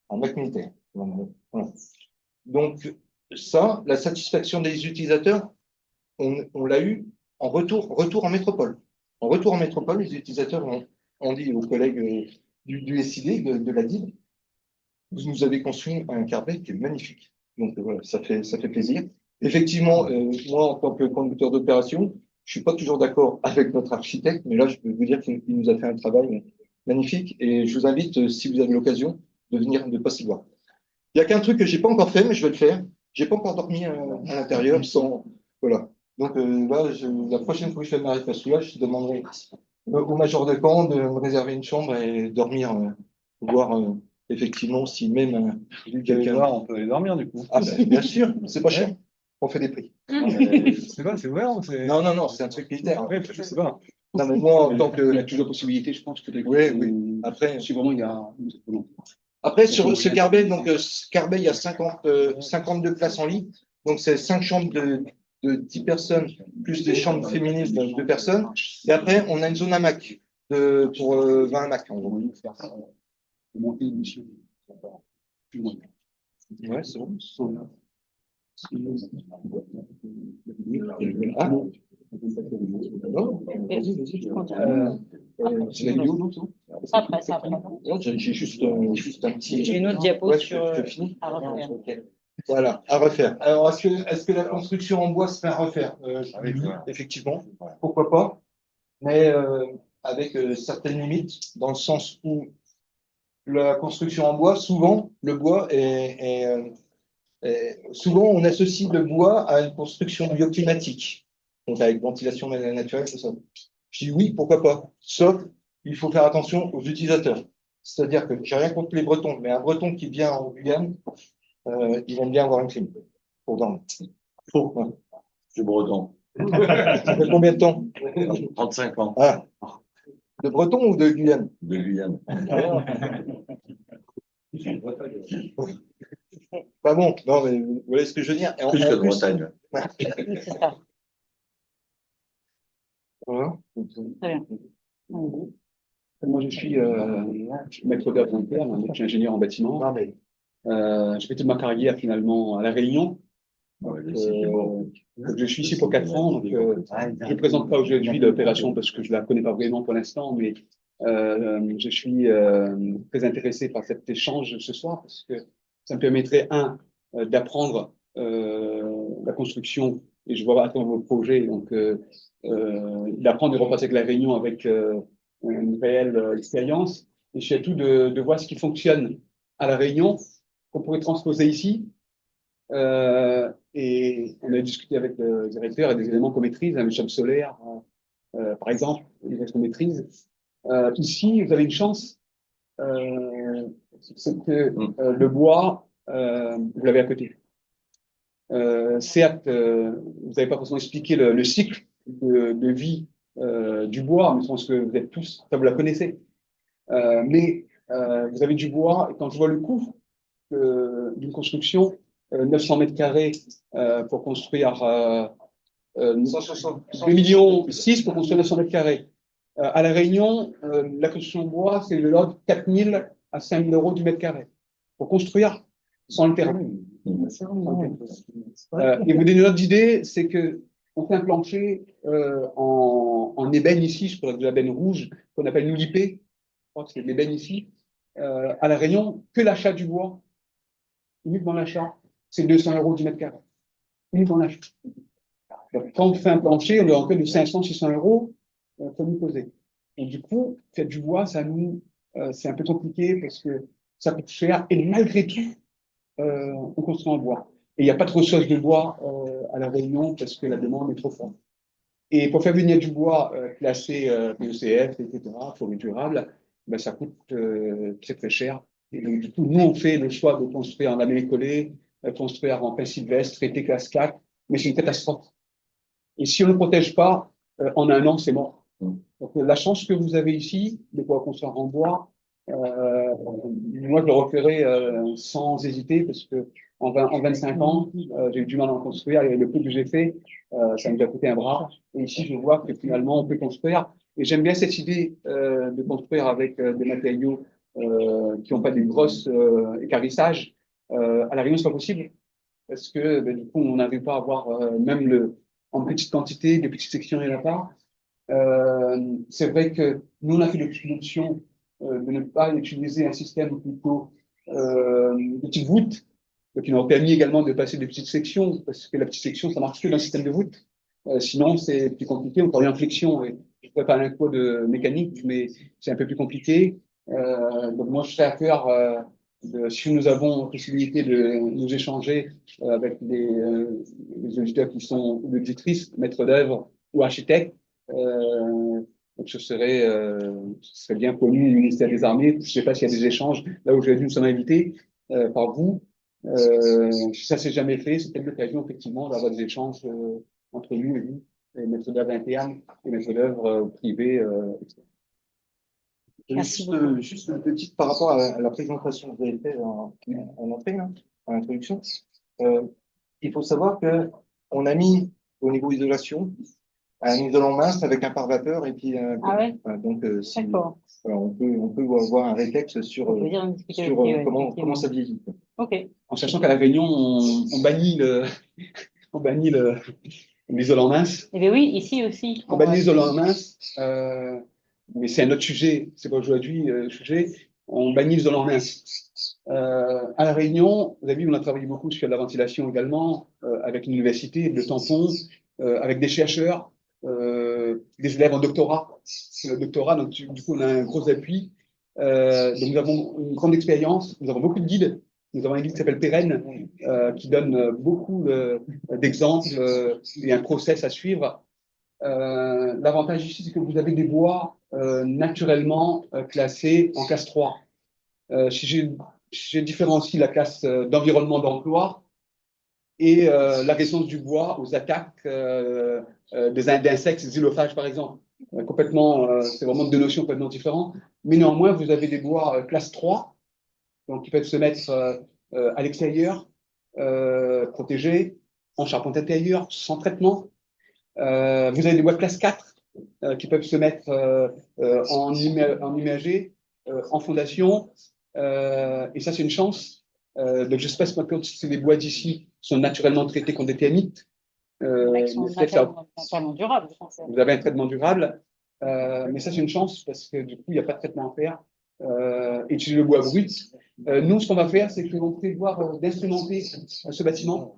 hamac militaire. Voilà. Donc ça, la satisfaction des utilisateurs, on l'a eu en retour en métropole. En retour en métropole, les utilisateurs on dit aux collègues du SID, de la DIB, vous nous avez construit un carbet qui est magnifique. Donc voilà, ça fait plaisir. Effectivement, moi, en tant que conducteur d'opération, je suis pas toujours d'accord avec notre architecte, mais là, je peux vous dire qu'il nous a fait un travail magnifique. Et je vous invite, si vous avez l'occasion, de venir, de passer le voir. Il y a qu'un truc que j'ai pas encore fait, mais je vais le faire. J'ai pas encore dormi à l'intérieur sans, voilà. Donc là, la prochaine fois que je vais à Maripasoula, je demanderai au major de camp de me réserver une chambre et dormir, voir effectivement si même Quelqu'un on peut aller dormir du coup. Ah ben, bien sûr, c'est pas cher. On fait des prix. C'est pas, c'est ouvert ou c'est. Non, c'est un truc militaire. Après, je sais pas. Non, mais moi, en tant Il y a que. toujours possibilité, je pense, que Oui. Après, si vraiment il y a. après sur ce Carbet, donc Carbet, il y a 52 places en lit. Donc c'est 5 chambres de 10 personnes, plus des chambres féminines de 2 personnes. Et après, on a une zone hamac pour 20 hamacs. En gros. Monter une mission. Plus loin. Ouais, c'est bon. Ah, Non, vas-y. c'est la vidéo, non, ça Après, ça, après. Non, j'ai juste un petit. J'ai une autre diapo Ouais, sur. je finis. à refaire. Voilà, à refaire. Alors, est-ce que la construction en bois se fait à refaire Oui, oui, effectivement, pourquoi pas, mais avec certaines limites, dans le sens où la construction en bois, souvent, le bois souvent, on associe le bois à une construction bioclimatique, donc avec ventilation naturelle, tout ça. Je dis oui, pourquoi pas, sauf il faut faire attention aux utilisateurs. C'est-à-dire que j'ai rien contre les Bretons, mais un Breton qui vient en Guyane, ils vont bien avoir une clim pour dormir. Faux. Ouais. Je suis breton. Ça fait combien de temps? 35 ans. Ah. De Breton ou de Guyane? De Guyane. Pas bon, non, mais vous voyez ce que je veux dire. Et Plus en que de plus, Bretagne. C'est ça. voilà. Très bien. Moi, je suis maître d'œuvre interne, donc je suis ingénieur en bâtiment. Non, mais Je fais toute ma carrière finalement à La Réunion. Ouais, c'est bon. Donc, je suis ici pour 4 ans. Donc, je ne présente pas aujourd'hui l'opération parce que je ne la connais pas vraiment pour l'instant, mais je suis très intéressé par cet échange ce soir parce que ça me permettrait, d'apprendre la construction, et je vois à travers vos projets, donc d'apprendre et de repasser avec La Réunion avec une réelle expérience, et surtout de voir ce qui fonctionne à La Réunion, qu'on pourrait transposer ici. Et on a discuté avec le directeur et des éléments qu'on maîtrise, la chambre solaire, par exemple, des éléments qu'on maîtrise. Ici, vous avez une chance, c'est que le bois, vous l'avez à côté. Certes, vous n'avez pas forcément expliqué le cycle de vie du bois, mais je pense que vous êtes tous, ça vous la connaissez. Mais vous avez du bois, et quand je vois le coût d'une construction, 900 mètres carrés pour construire 2,6 millions pour construire 900 mètres carrés. À La Réunion, la construction en bois, c'est de l'ordre de 4 000 à 5 000 euros du mètre carré pour construire sans le terrain. Et vous donner une autre idée, c'est que on fait un plancher en ébène ici, je crois que de l'ébène rouge, qu'on appelle nous l'IP, je crois que c'est de l'ébène ici, à La Réunion, que l'achat du bois, uniquement l'achat, c'est 200 euros du mètre carré. Uniquement l'achat. Donc, quand on fait un plancher, on est en fait de 500, 600 euros pour nous poser. Et du coup, faire du bois, ça nous, c'est un peu compliqué parce que ça coûte cher et malgré tout, on construit en bois. Et il n'y a pas de ressources de bois à La Réunion parce que la demande est trop forte. Et pour faire venir du bois classé PECF, etc., forêt durable, ben, ça coûte très très cher. Et donc, du coup, nous, on fait le choix de construire en lamellé collé, construire en pin sylvestre, traité classe 4, mais c'est une catastrophe. Et si on ne le protège pas, en un an, c'est mort. Donc, la chance que vous avez ici de pouvoir construire en bois, moi, je le referai sans hésiter parce que en 25 ans, j'ai eu du mal à en construire et le peu que j'ai fait, ça nous a coûté un bras. Et ici, je vois que finalement, on peut construire. Et j'aime bien cette idée de construire avec des matériaux qui n'ont pas des grosses écarrissages. À La Réunion, c'est pas possible parce que ben, du coup, on n'arrive pas à avoir même en petite quantité, des petites sections, il n'y en a pas. C'est vrai que nous, on a fait l'option de ne pas utiliser un système plutôt de petites voûtes, qui nous a permis également de passer des petites sections, parce que la petite section, ça marche que dans le système de voûte. Sinon, c'est plus compliqué, on travaille en flexion. Et je pourrais parler un peu de mécanique, mais c'est un peu plus compliqué. Donc moi, je serais à cœur, si nous avons possibilité de nous échanger avec les auditeurs qui sont ou auditrices, maîtres d'œuvre ou architectes, donc ce serait bien connu du ministère des Armées. Je ne sais pas s'il y a des échanges. Là aujourd'hui, nous sommes invités par vous. Si ça s'est jamais fait, c'est peut-être l'occasion effectivement d'avoir des échanges entre nous et vous, les maîtres d'œuvre internes et maîtres d'œuvre privés. Merci Juste une petite par rapport à la présentation que vous avez faite en entrée, là, en introduction. Il faut savoir que on a mis au niveau isolation un isolant mince avec un pare-vapeur et puis Ah ouais? voilà, donc D'accord. voilà, on peut avoir un réflexe sur On peut dire une petite sur ouais, comment ça vieillit. Ok. En sachant qu'à La Réunion, on bannit on bannit l'isolant mince. Eh bien oui, ici aussi. On bannit l'isolant mince, mais c'est un autre sujet, c'est pas aujourd'hui le sujet. On bannit l'isolant mince. À La Réunion, vous avez vu, on a travaillé beaucoup sur la ventilation également, avec l'université, le tampon, avec des chercheurs, des élèves en doctorat. Le doctorat, donc du coup, on a un gros appui. Donc nous avons une grande expérience, nous avons beaucoup de guides. Nous avons un guide qui s'appelle Pérenne, qui donne beaucoup d'exemples et un process à suivre. L'avantage ici, c'est que vous avez des bois naturellement classés en classe 3. Si je différencie la classe d'environnement d'emploi et la résistance du bois aux attaques d'insectes xylophages, par exemple. C'est vraiment deux notions complètement différentes. Mais néanmoins, vous avez des bois classe 3, donc qui peuvent se mettre à l'extérieur, protégés, en charpente intérieure, sans traitement. Vous avez des bois classe 4 qui peuvent se mettre en imagé, en fondation. Et ça, c'est une chance. Donc, je ne sais pas si c'est des bois d'ici sont naturellement traités contre des termites. Traitement durable. Vous avez un traitement durable, mais ça, c'est une chance parce que du coup, il n'y a pas de traitement à faire. Utiliser le bois brut. Nous, ce qu'on va faire, c'est qu'on prévoit d'instrumenter ce bâtiment,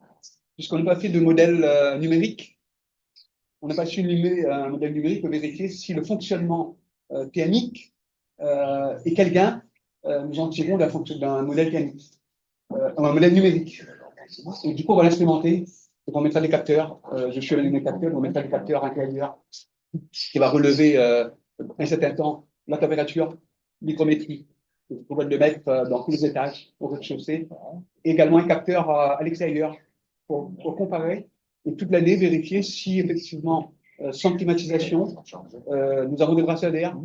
puisqu'on n'a pas fait de modèle numérique. On n'a pas su limer un modèle numérique pour vérifier si le fonctionnement thermique est quel gain nous en tirons d'un modèle thermique, un modèle numérique. Et du coup, on va l'instrumenter. Donc, on mettra des capteurs. Je suis avec mes capteurs. On mettra des capteurs intérieurs qui va relever un certain temps la température, l'hygrométrie. On va le mettre dans tous les étages, au rez-de-chaussée. Également un capteur à l'extérieur pour comparer et toute l'année vérifier si effectivement, sans climatisation, nous avons des brasseurs d'air.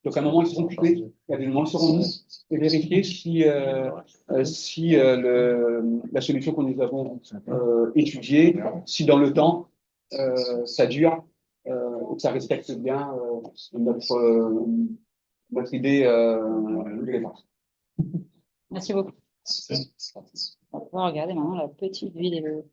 Donc à un moment, ils seront coupés, il y a des moments, ils seront mis, et vérifier si la solution que nous avons étudiée, si dans le temps, ça dure, et que ça respecte bien notre idée de départ. Merci beaucoup. On va pouvoir regarder maintenant la petite vidéo.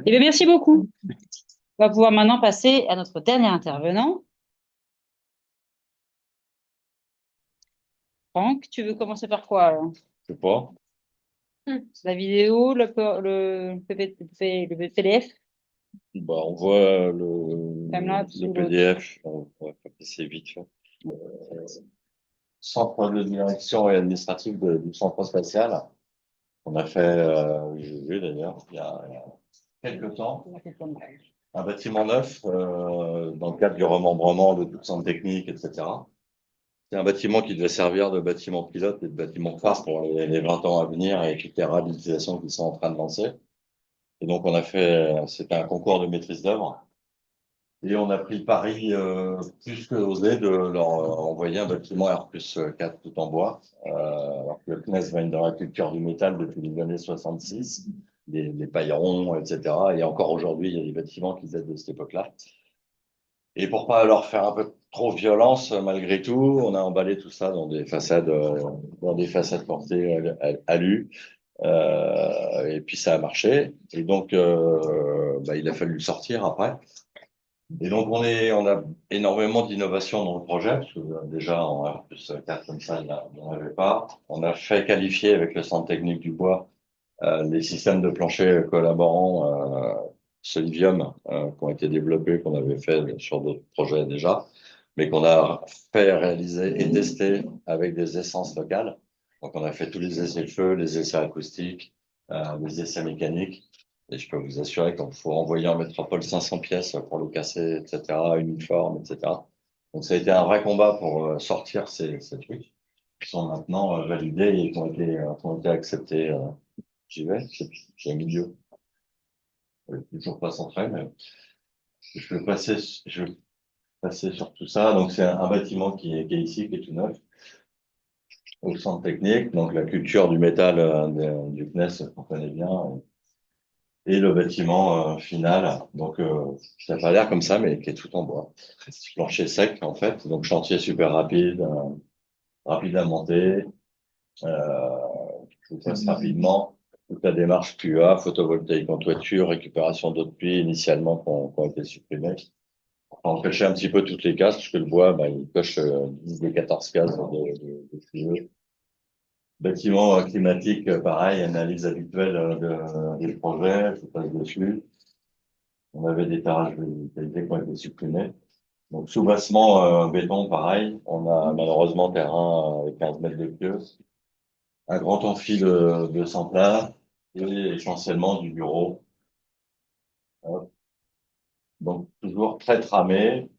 Eh bien, merci beaucoup. On va pouvoir maintenant passer à notre dernier intervenant. Franck, tu veux commencer par quoi alors? Je sais pas. La vidéo, le PDF? Bah, on voit Timelapse le ou PDF. On va passer vite fait. Centre de direction et administratif du centre spatial. On a fait, j'ai vu d'ailleurs, il y a quelques temps, un bâtiment neuf dans le cadre du remembrement de tout le centre technique, etc. C'est un bâtiment qui devait servir de bâtiment pilote et de bâtiment phare pour les 20 ans à venir et toutes les réhabilitations qui sont en train de lancer. Et donc, on a fait, c'était un concours de maîtrise d'œuvre. Et on a pris le pari, plus que osé, de leur envoyer un bâtiment R+4 tout en bois. Alors que le CNES va dans la culture du métal depuis les années 66, les paillerons, etc. Et encore aujourd'hui, il y a des bâtiments qui datent de cette époque-là. Et pour pas leur faire un peu trop violence, malgré tout, on a emballé tout ça dans des façades portées alu. Et puis ça a marché. Et donc, il a fallu le sortir après. Et donc, on a énormément d'innovation dans le projet, parce que déjà, en R+4 comme ça, il n'y en avait pas. On a fait qualifier avec le Centre technique du bois les systèmes de plancher collaborants Solivium qui ont été développés, qu'on avait fait sur d'autres projets déjà, mais qu'on a fait réaliser et tester avec des essences locales. Donc, on a fait tous les essais de feu, les essais acoustiques, les essais mécaniques. Et je peux vous assurer qu'il faut envoyer en métropole 500 pièces pour le casser, etc., uniforme, etc. Donc, ça a été un vrai combat pour sortir ces trucs qui sont maintenant validés et qui ont été acceptés. J'y vais, j'ai un milieu. Toujours pas centré, mais je vais passer sur tout ça. Donc, c'est un bâtiment qui est ici, qui est tout neuf, au centre technique. Donc, la culture du métal du CNES, qu'on connaît bien. Et le bâtiment final, donc ça n'a pas l'air comme ça, mais qui est tout en bois. Plancher sec, en fait. Donc, chantier super rapide, rapide à monter. Je vous passe rapidement toute la démarche QA, photovoltaïque en toiture, récupération d'eau de pluie initialement qui ont été supprimées. On cochait un petit peu toutes les cases, parce que le bois, il coche 10 des 14 cases de fumée. Bâtiment climatique, pareil, analyse habituelle des projets, je passe dessus. On avait des terrasses végétalisées qui ont été supprimées. Donc, soubassement béton, pareil. On a malheureusement terrain avec 15 mètres de pieux, un grand amphi de 100 places et essentiellement du bureau. Donc, toujours très tramé,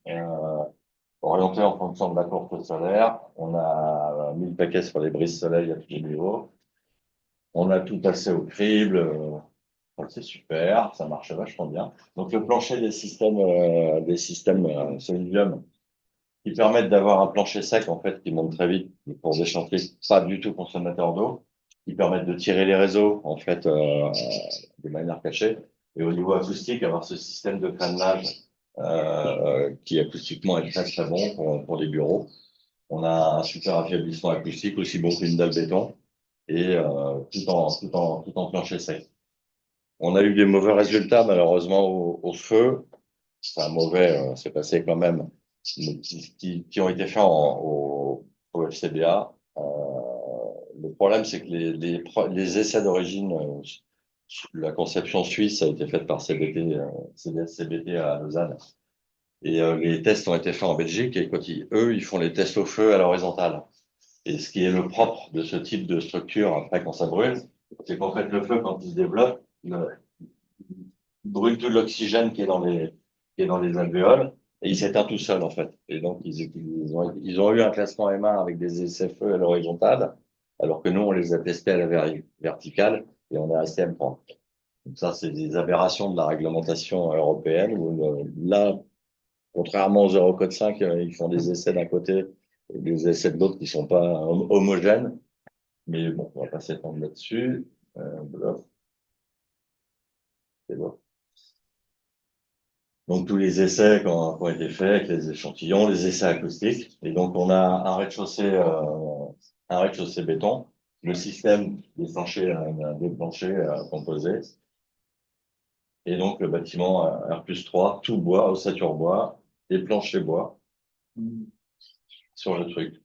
orienté en fonction de la courbe solaire. On a mis le paquet sur les brises soleil à tous les niveaux. On a tout passé au crible. C'est super, ça marche vachement bien. Donc, le plancher des systèmes Solidium qui permettent d'avoir un plancher sec, en fait, qui monte très vite pour des chantiers pas du tout consommateurs d'eau, qui permettent de tirer les réseaux, en fait, de manière cachée. Et au niveau acoustique, avoir ce système de carénage qui acoustiquement est très très bon pour les bureaux. On a un super affaiblissement acoustique aussi bon qu'une dalle béton et tout en plancher sec. On a eu des mauvais résultats malheureusement au feu. Enfin mauvais, c'est passé quand même, qui ont été faits au FCBA. Le problème, c'est que les essais d'origine, la conception suisse a été faite par CBT, CBT à Lausanne. Et les tests ont été faits en Belgique et eux, ils font les tests au feu à l'horizontale. Et ce qui est le propre de ce type de structure, après, quand ça brûle, c'est qu'en fait, le feu, quand il se développe, il brûle tout l'oxygène qui est dans les alvéoles et il s'éteint tout seul, en fait. Et donc, ils ont eu un classement M1 avec des essais feu à l'horizontale, alors que nous, on les a testés à la verticale et on est resté M3. Donc ça, c'est des aberrations de la réglementation européenne où là, contrairement aux Eurocode 5, ils font des essais d'un côté et des essais de l'autre qui sont pas homogènes. Mais bon, on va pas s'étendre là-dessus. Voilà. C'est bon. Donc tous les essais qui ont été faits avec les échantillons, les essais acoustiques. Et donc on a un rez-de-chaussée béton, le système des planchers composés. Et donc le bâtiment R+3, tout bois, ossature bois et plancher bois sur le truc.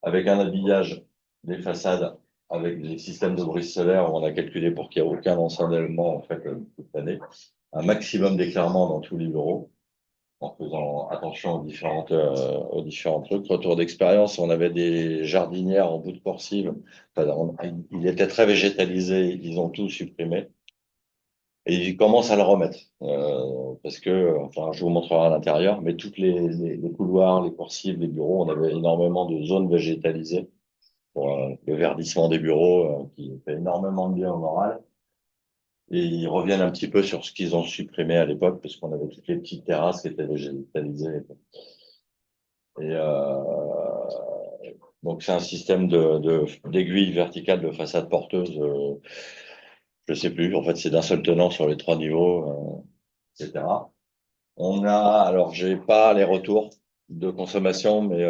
Avec un habillage des façades avec des systèmes de brise solaire où on a calculé pour qu'il n'y ait aucun ensoleillement en fait toute l'année. Un maximum d'éclairement dans tous les bureaux en faisant attention aux différents trucs. Retour d'expérience, on avait des jardinières en bout de coursive. Enfin, il était très végétalisé, ils ont tout supprimé. Et ils commencent à le remettre. Parce que, enfin, je vous montrerai à l'intérieur, mais toutes les couloirs, les coursives, les bureaux, on avait énormément de zones végétalisées pour le verdissement des bureaux qui fait énormément de bien au moral. Et ils reviennent un petit peu sur ce qu'ils ont supprimé à l'époque, parce qu'on avait toutes les petites terrasses qui étaient végétalisées. Et donc c'est un système d'aiguilles verticales de façade porteuse. Je sais plus. En fait, c'est d'un seul tenant sur les 3 niveaux, etc. On a, alors j'ai pas les retours de consommation, mais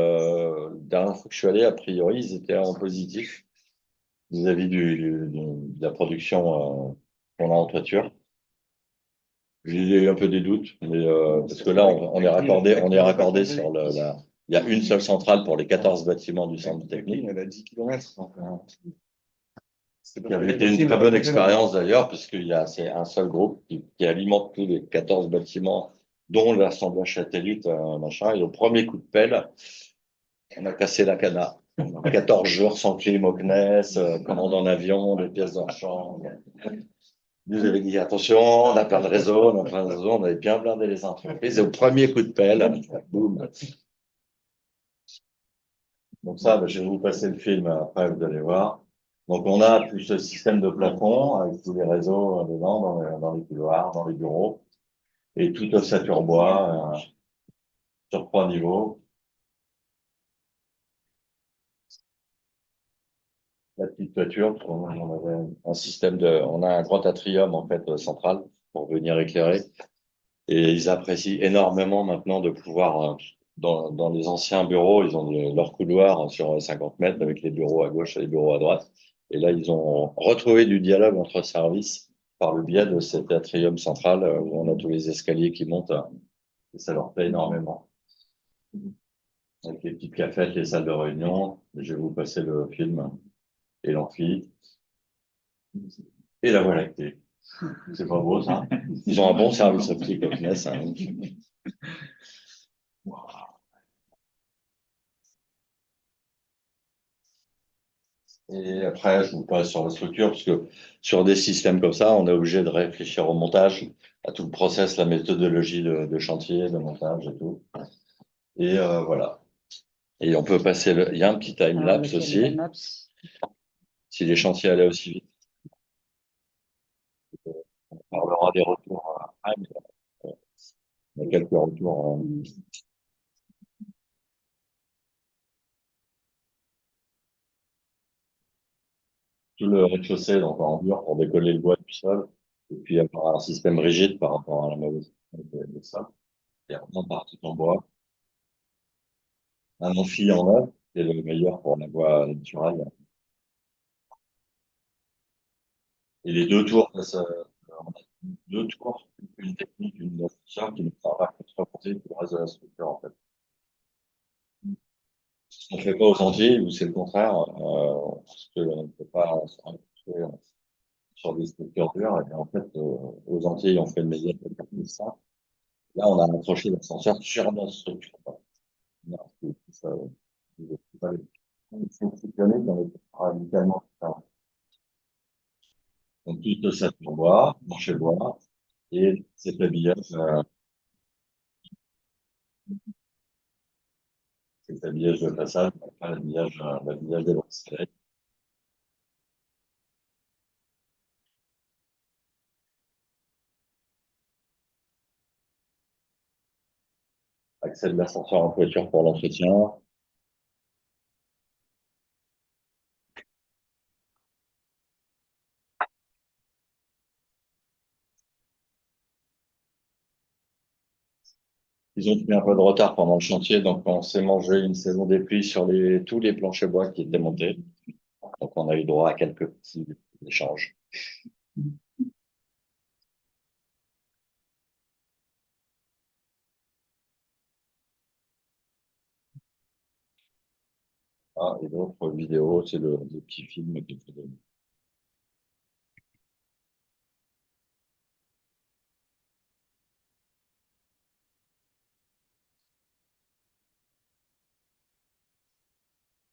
dernière fois que je suis allé, a priori, ils étaient en positif vis-à-vis de la production qu'on a en toiture. J'ai eu un peu des doutes, mais parce que là, on est raccordé sur il y a une seule centrale pour les 14 bâtiments du centre technique. Elle a 10 km. Qui avait été une très bonne expérience d'ailleurs, parce c'est un seul groupe qui alimente tous les 14 bâtiments, dont l'assemblage satellite, machin. Et au premier coup de pelle, on a cassé la cana. 14 jours sans clim au CNES, commande en avion, des pièces dans le champ. Nous avait dit, attention, on a plein de réseaux, on avait bien blindé les entreprises. Et au premier coup de pelle, boum. Donc ça, je vais vous passer le film après, vous allez voir. Donc on a tout ce système de plafond avec tous les réseaux dedans, dans les couloirs, dans les bureaux. Et tout ossature bois sur 3 niveaux. La petite toiture, on avait un système on a un grand atrium en fait central pour venir éclairer. Et ils apprécient énormément maintenant de pouvoir, dans les anciens bureaux, ils ont leur couloir sur 50 mètres avec les bureaux à gauche et les bureaux à droite. Et là, ils ont retrouvé du dialogue entre services par le biais de cet atrium central où on a tous les escaliers qui montent. Et ça leur plaît énormément. Avec les petites cafettes, les salles de réunion. Je vais vous passer le film et l'amphi. Et la Voie lactée. C'est pas beau, ça. Ils ont un bon service optique au CNES, hein. Et après, je vous passe sur la structure, parce que sur des systèmes comme ça, on est obligé de réfléchir au montage, à tout le process, la méthodologie de chantier, de montage et tout. Et voilà. Et on peut passer il y a un petit time-lapse aussi, si les chantiers allaient aussi vite. On parlera des retours. Mais, il y a quelques retours. Tout le rez-de-chaussée, donc en dur pour décoller le bois du sol, et puis avoir un système rigide par rapport à la mauvaise de ça. Et vraiment partie en bois. Un amphi en œuvre, c'est le meilleur pour la voie naturelle. Et les deux tours, on a deux tours, une technique, une ascenseur qui ne sera pas contreporter tout le reste de la structure, en fait. Ce qu'on fait pas aux Antilles, où c'est le contraire, parce qu'on ne peut pas se raccrocher sur des structures dures, et en fait, aux Antilles, on fait le meilleur de ça. Là, on a accroché l'ascenseur sur notre structure. Non, ça, c'est pas il faut fonctionner dans les radicalement différents. Donc, tout ça pour bois, plancher bois, et cet habillage de façade, pas l'habillage des bracelets. Accès de l'ascenseur en toiture pour l'entretien. Ils ont pris un peu de retard pendant le chantier, donc on s'est mangé une saison des pluies sur tous les planchers bois qui étaient montés. Donc on a eu droit à quelques petits échanges. Ah, et d'autres vidéos, c'est le petit film qui fait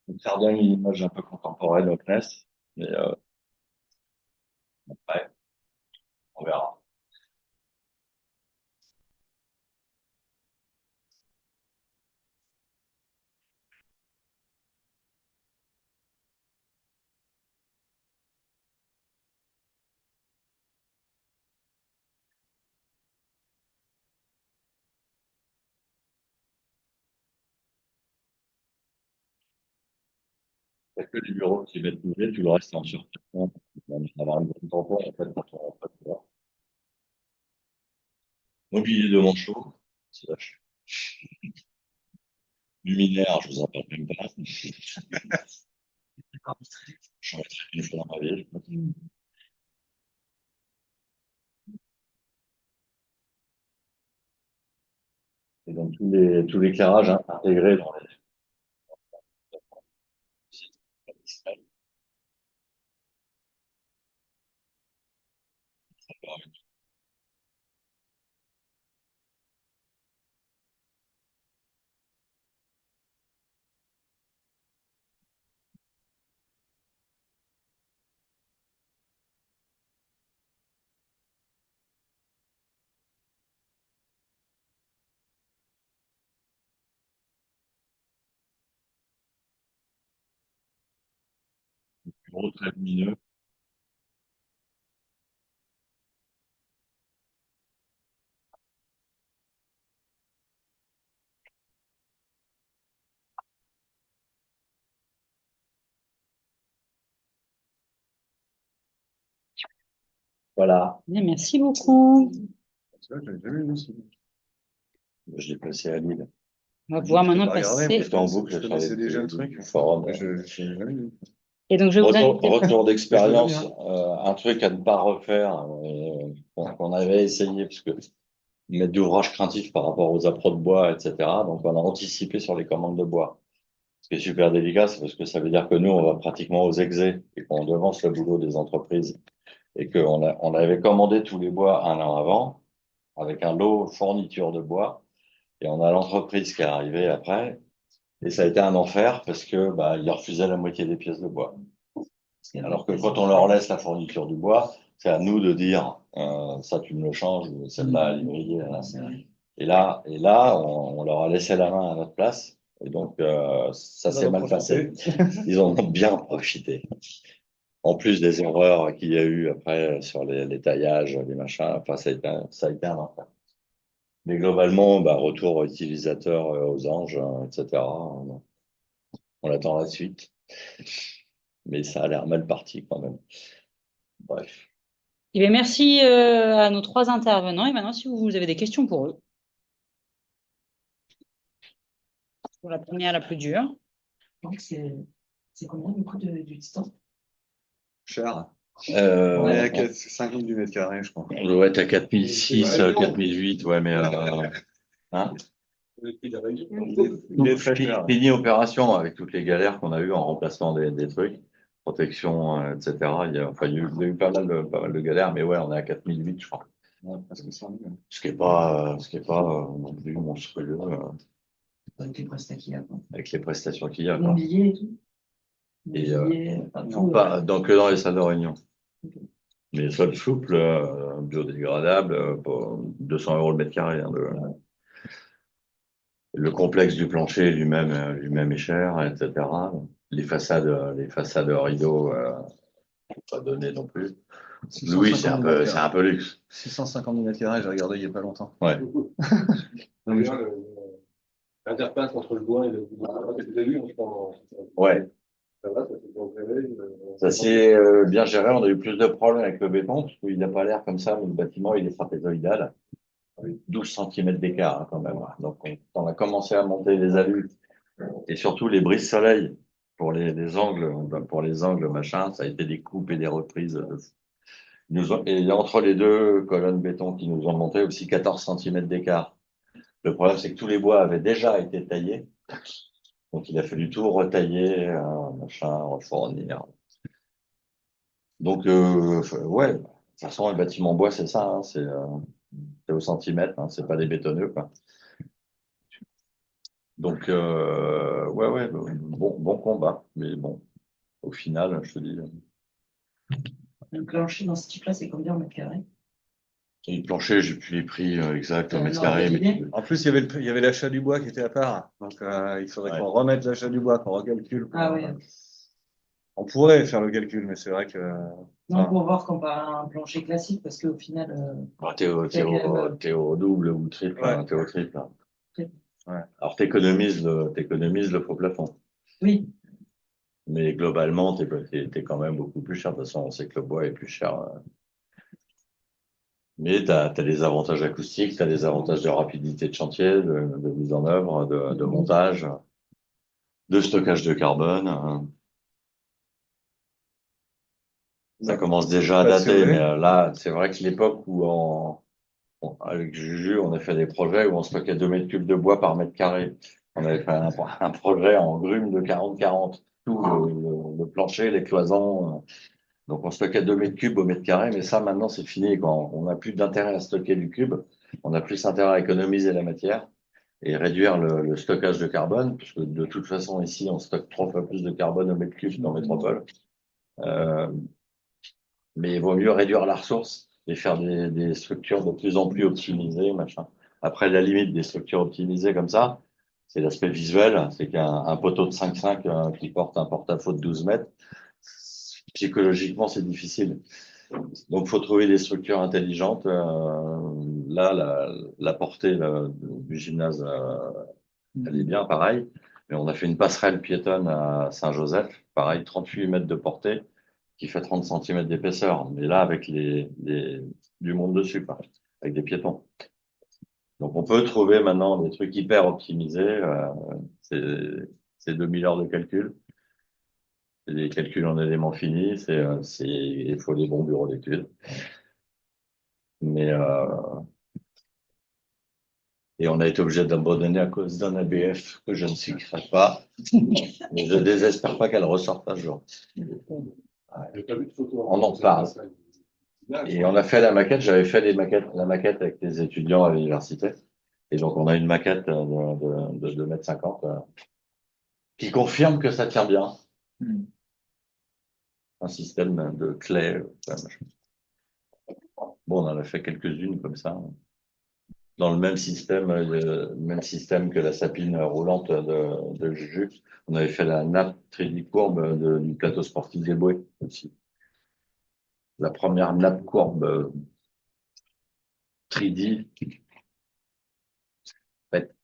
on garde une image un peu contemporaine au CNES, mais après, on verra. Il n'y a que les bureaux qui vont être bougés, tout le reste est en surface. On va avoir un bon tampon, en fait, quand on va pas pouvoir. Mobilier de manchot, c'est vache. Luminaire, je vous en parle même pas. J'en ai fait une fois dans ma vie. Et donc, tout l'éclairage intégré dans les bureaux très lumineux. Voilà. Bien, merci beaucoup. C'est vrai, j'avais jamais vu ça. Je l'ai passé à Lille. On va pouvoir maintenant passer. J'étais en boucle Je sur connaissais les déjà le truc. forums. Mais je n'avais jamais vu. Et donc, je vais vous inviter. Retour d'expérience, Je un truc à ne pas refaire, qu'on avait essayé, parce que mettre d'ouvrage craintif par rapport aux approches de bois, etc. Donc, on a anticipé sur les commandes de bois. Ce qui est super délicat, c'est parce que ça veut dire que nous, on va pratiquement aux exés et qu'on devance le boulot des entreprises et on avait commandé tous les bois un an avant, avec un lot fourniture de bois, et on a l'entreprise qui est arrivée après, et ça a été un enfer parce que bah, ils refusaient la moitié des pièces de bois. Alors que quand on leur laisse la fourniture du bois, c'est à nous de dire ça tu me le changes, ou celle-là elle est grillée. Et là, on leur a laissé la main à notre place, et donc ça s'est mal passé. Ils en ont bien profité. En plus des erreurs qu'il y a eu après sur les taillages, les machins, enfin ça a été un enfer. Mais globalement, bah, retour utilisateur aux anges, etc. On attend la suite. Mais ça a l'air mal parti quand même. Bref. Eh bien, merci à nos 3 intervenants. Et maintenant, si vous avez des questions pour eux. Pour la première, la plus dure. Donc, c'est combien du coup de distance? Cher. On On est à 50 du mètre carré, je crois. on doit être à 4006, 4008, ouais, mais hein, Le prix de la région. Il est très cher. fini opération avec toutes les galères qu'on a eues en remplacement des trucs, protection, etc. Il y a eu pas mal de galères, mais ouais, on est à 4008, je crois. Ouais, parce que c'est un million. Ce qui est pas non plus monstrueux Avec les prestats qu'il y a, quoi. avec les prestations qu'il y a, quoi. Mobilier et tout. Et, Mobilier, enfin, Non, tout, pas donc dans les salles de réunion. Ok. Mais sol souple, biodégradable, pour 200 € le mètre carré. Hein, le complexe du plancher lui-même est cher, etc. Les façades rideaux, pas donné non plus. Louis, c'est un peu luxe. 650 mètres carrés, j'ai regardé il y a pas longtemps. Ouais. Non, mais L'interface entre le bois et le bois. Vous avez vu, on se prend. Ouais. Ça va, ça s'est bien géré. Ça s'est bien géré. On a eu plus de problèmes avec le béton, parce qu'il n'a pas l'air comme ça, mais le bâtiment, il est trapézoïdal. 12 cm d'écart, hein, quand même. Donc, on a commencé à monter les alus et surtout les brises-soleil les angles, pour les angles, machin, ça a été des coupes et des reprises. Et entre les deux colonnes béton qui nous ont monté aussi 14 cm d'écart. Le problème, c'est que tous les bois avaient déjà été taillés. Donc, il a fallu tout retailler, machin, refournir. Donc, ouais, de toute façon, le bâtiment bois, c'est ça, hein, c'est au centimètre, hein, c'est pas des bétonneux, quoi. Donc, ouais, bon combat, mais bon, au final, je te dis. Le plancher dans ce type-là, c'est combien en mètre carré? Et le plancher, j'ai plus les prix exacts au Un mètre ordre carré, d'idée. en plus, il y avait l'achat du bois qui était à part. Donc, il faudrait Ouais. qu'on remette l'achat du bois, qu'on recalcule. Ah oui. On pourrait faire le calcul, mais c'est vrai que. Non, pour voir comparé à un plancher classique, parce qu'au final, T'es au double ou triple, Ouais. hein, t'es au triple. Hein. Triple. Ouais. Alors, t'économises le faux plafond. oui, Mais globalement, t'es quand même beaucoup plus cher. De toute façon, on sait que le bois est plus cher. Mais t'as des avantages acoustiques, t'as des avantages de rapidité de chantier, de mise en œuvre, de montage, de stockage de carbone. Hein. Ça commence déjà à Pas dater, sûr, oui. mais là, c'est vrai que l'époque où avec Juju, on a fait des projets où on stockait 2 mètres cubes de bois par mètre carré. On avait fait un projet en grume de 40-40, tout le plancher, les cloisons. Donc, on stockait 2 mètres cubes au mètre carré, mais ça, maintenant, c'est fini. Quand on n'a plus d'intérêt à stocker du cube, on a plus intérêt à économiser la matière et réduire le stockage de carbone, puisque de toute façon, ici, on stocke 3 fois plus de carbone au mètre cube qu'en métropole. Mais il vaut mieux réduire la ressource et faire des structures de plus en plus optimisées, machin. Après, la limite des structures optimisées comme ça, c'est l'aspect visuel. C'est qu'un poteau de 5,5 qui porte un porte-à-faux de 12 mètres, psychologiquement, c'est difficile. Donc, faut trouver des structures intelligentes. Là, la portée du gymnase, elle est bien, pareil. Mais on a fait une passerelle piétonne à Saint-Joseph, pareil, 38 mètres de portée, qui fait 30 cm d'épaisseur. Mais là, avec du monde dessus, quoi, avec des piétons. Donc, on peut trouver maintenant des trucs hyper optimisés. C'est 2000 heures de calcul. C'est des calculs en éléments finis. Il faut des bons bureaux d'études. Mais, et on a été obligé d'abandonner à cause d'un ABF que je ne citerai pas. Mais je désespère pas qu'elle ressorte un jour. J'ai pas vu de photo. On en parle. Et on a fait la maquette, j'avais fait la maquette avec les étudiants à l'université. Et donc, on a une maquette de 2,50 m qui confirme que ça tient bien. Un système de clés. Bon, on en a fait quelques-unes comme ça. Dans le même système que la sapine roulante de Juju. On avait fait la nappe 3D courbe du plateau sportif des Bouées aussi. La première nappe courbe 3D faite.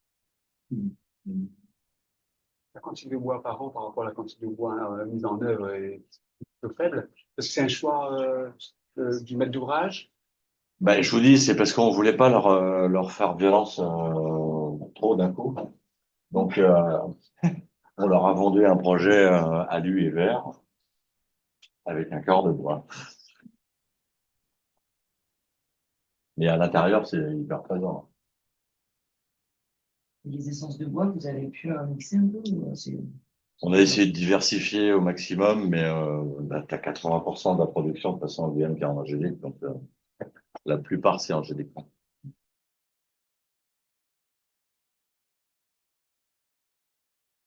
La quantité de bois par an par rapport à la quantité de bois mise en œuvre est peu faible. Est-ce que c'est un choix du maître d'ouvrage? Ben, je vous dis, c'est parce qu'on voulait pas leur faire violence trop d'un coup. Donc, on leur a vendu un projet alu et vert avec un corps de bois. Mais à l'intérieur, c'est hyper présent. Les essences de bois, vous avez pu mixer un peu On a essayé de diversifier au maximum, mais tu as 80% de la production de toute façon en Guyane qui est en angélique, donc la plupart c'est angélique.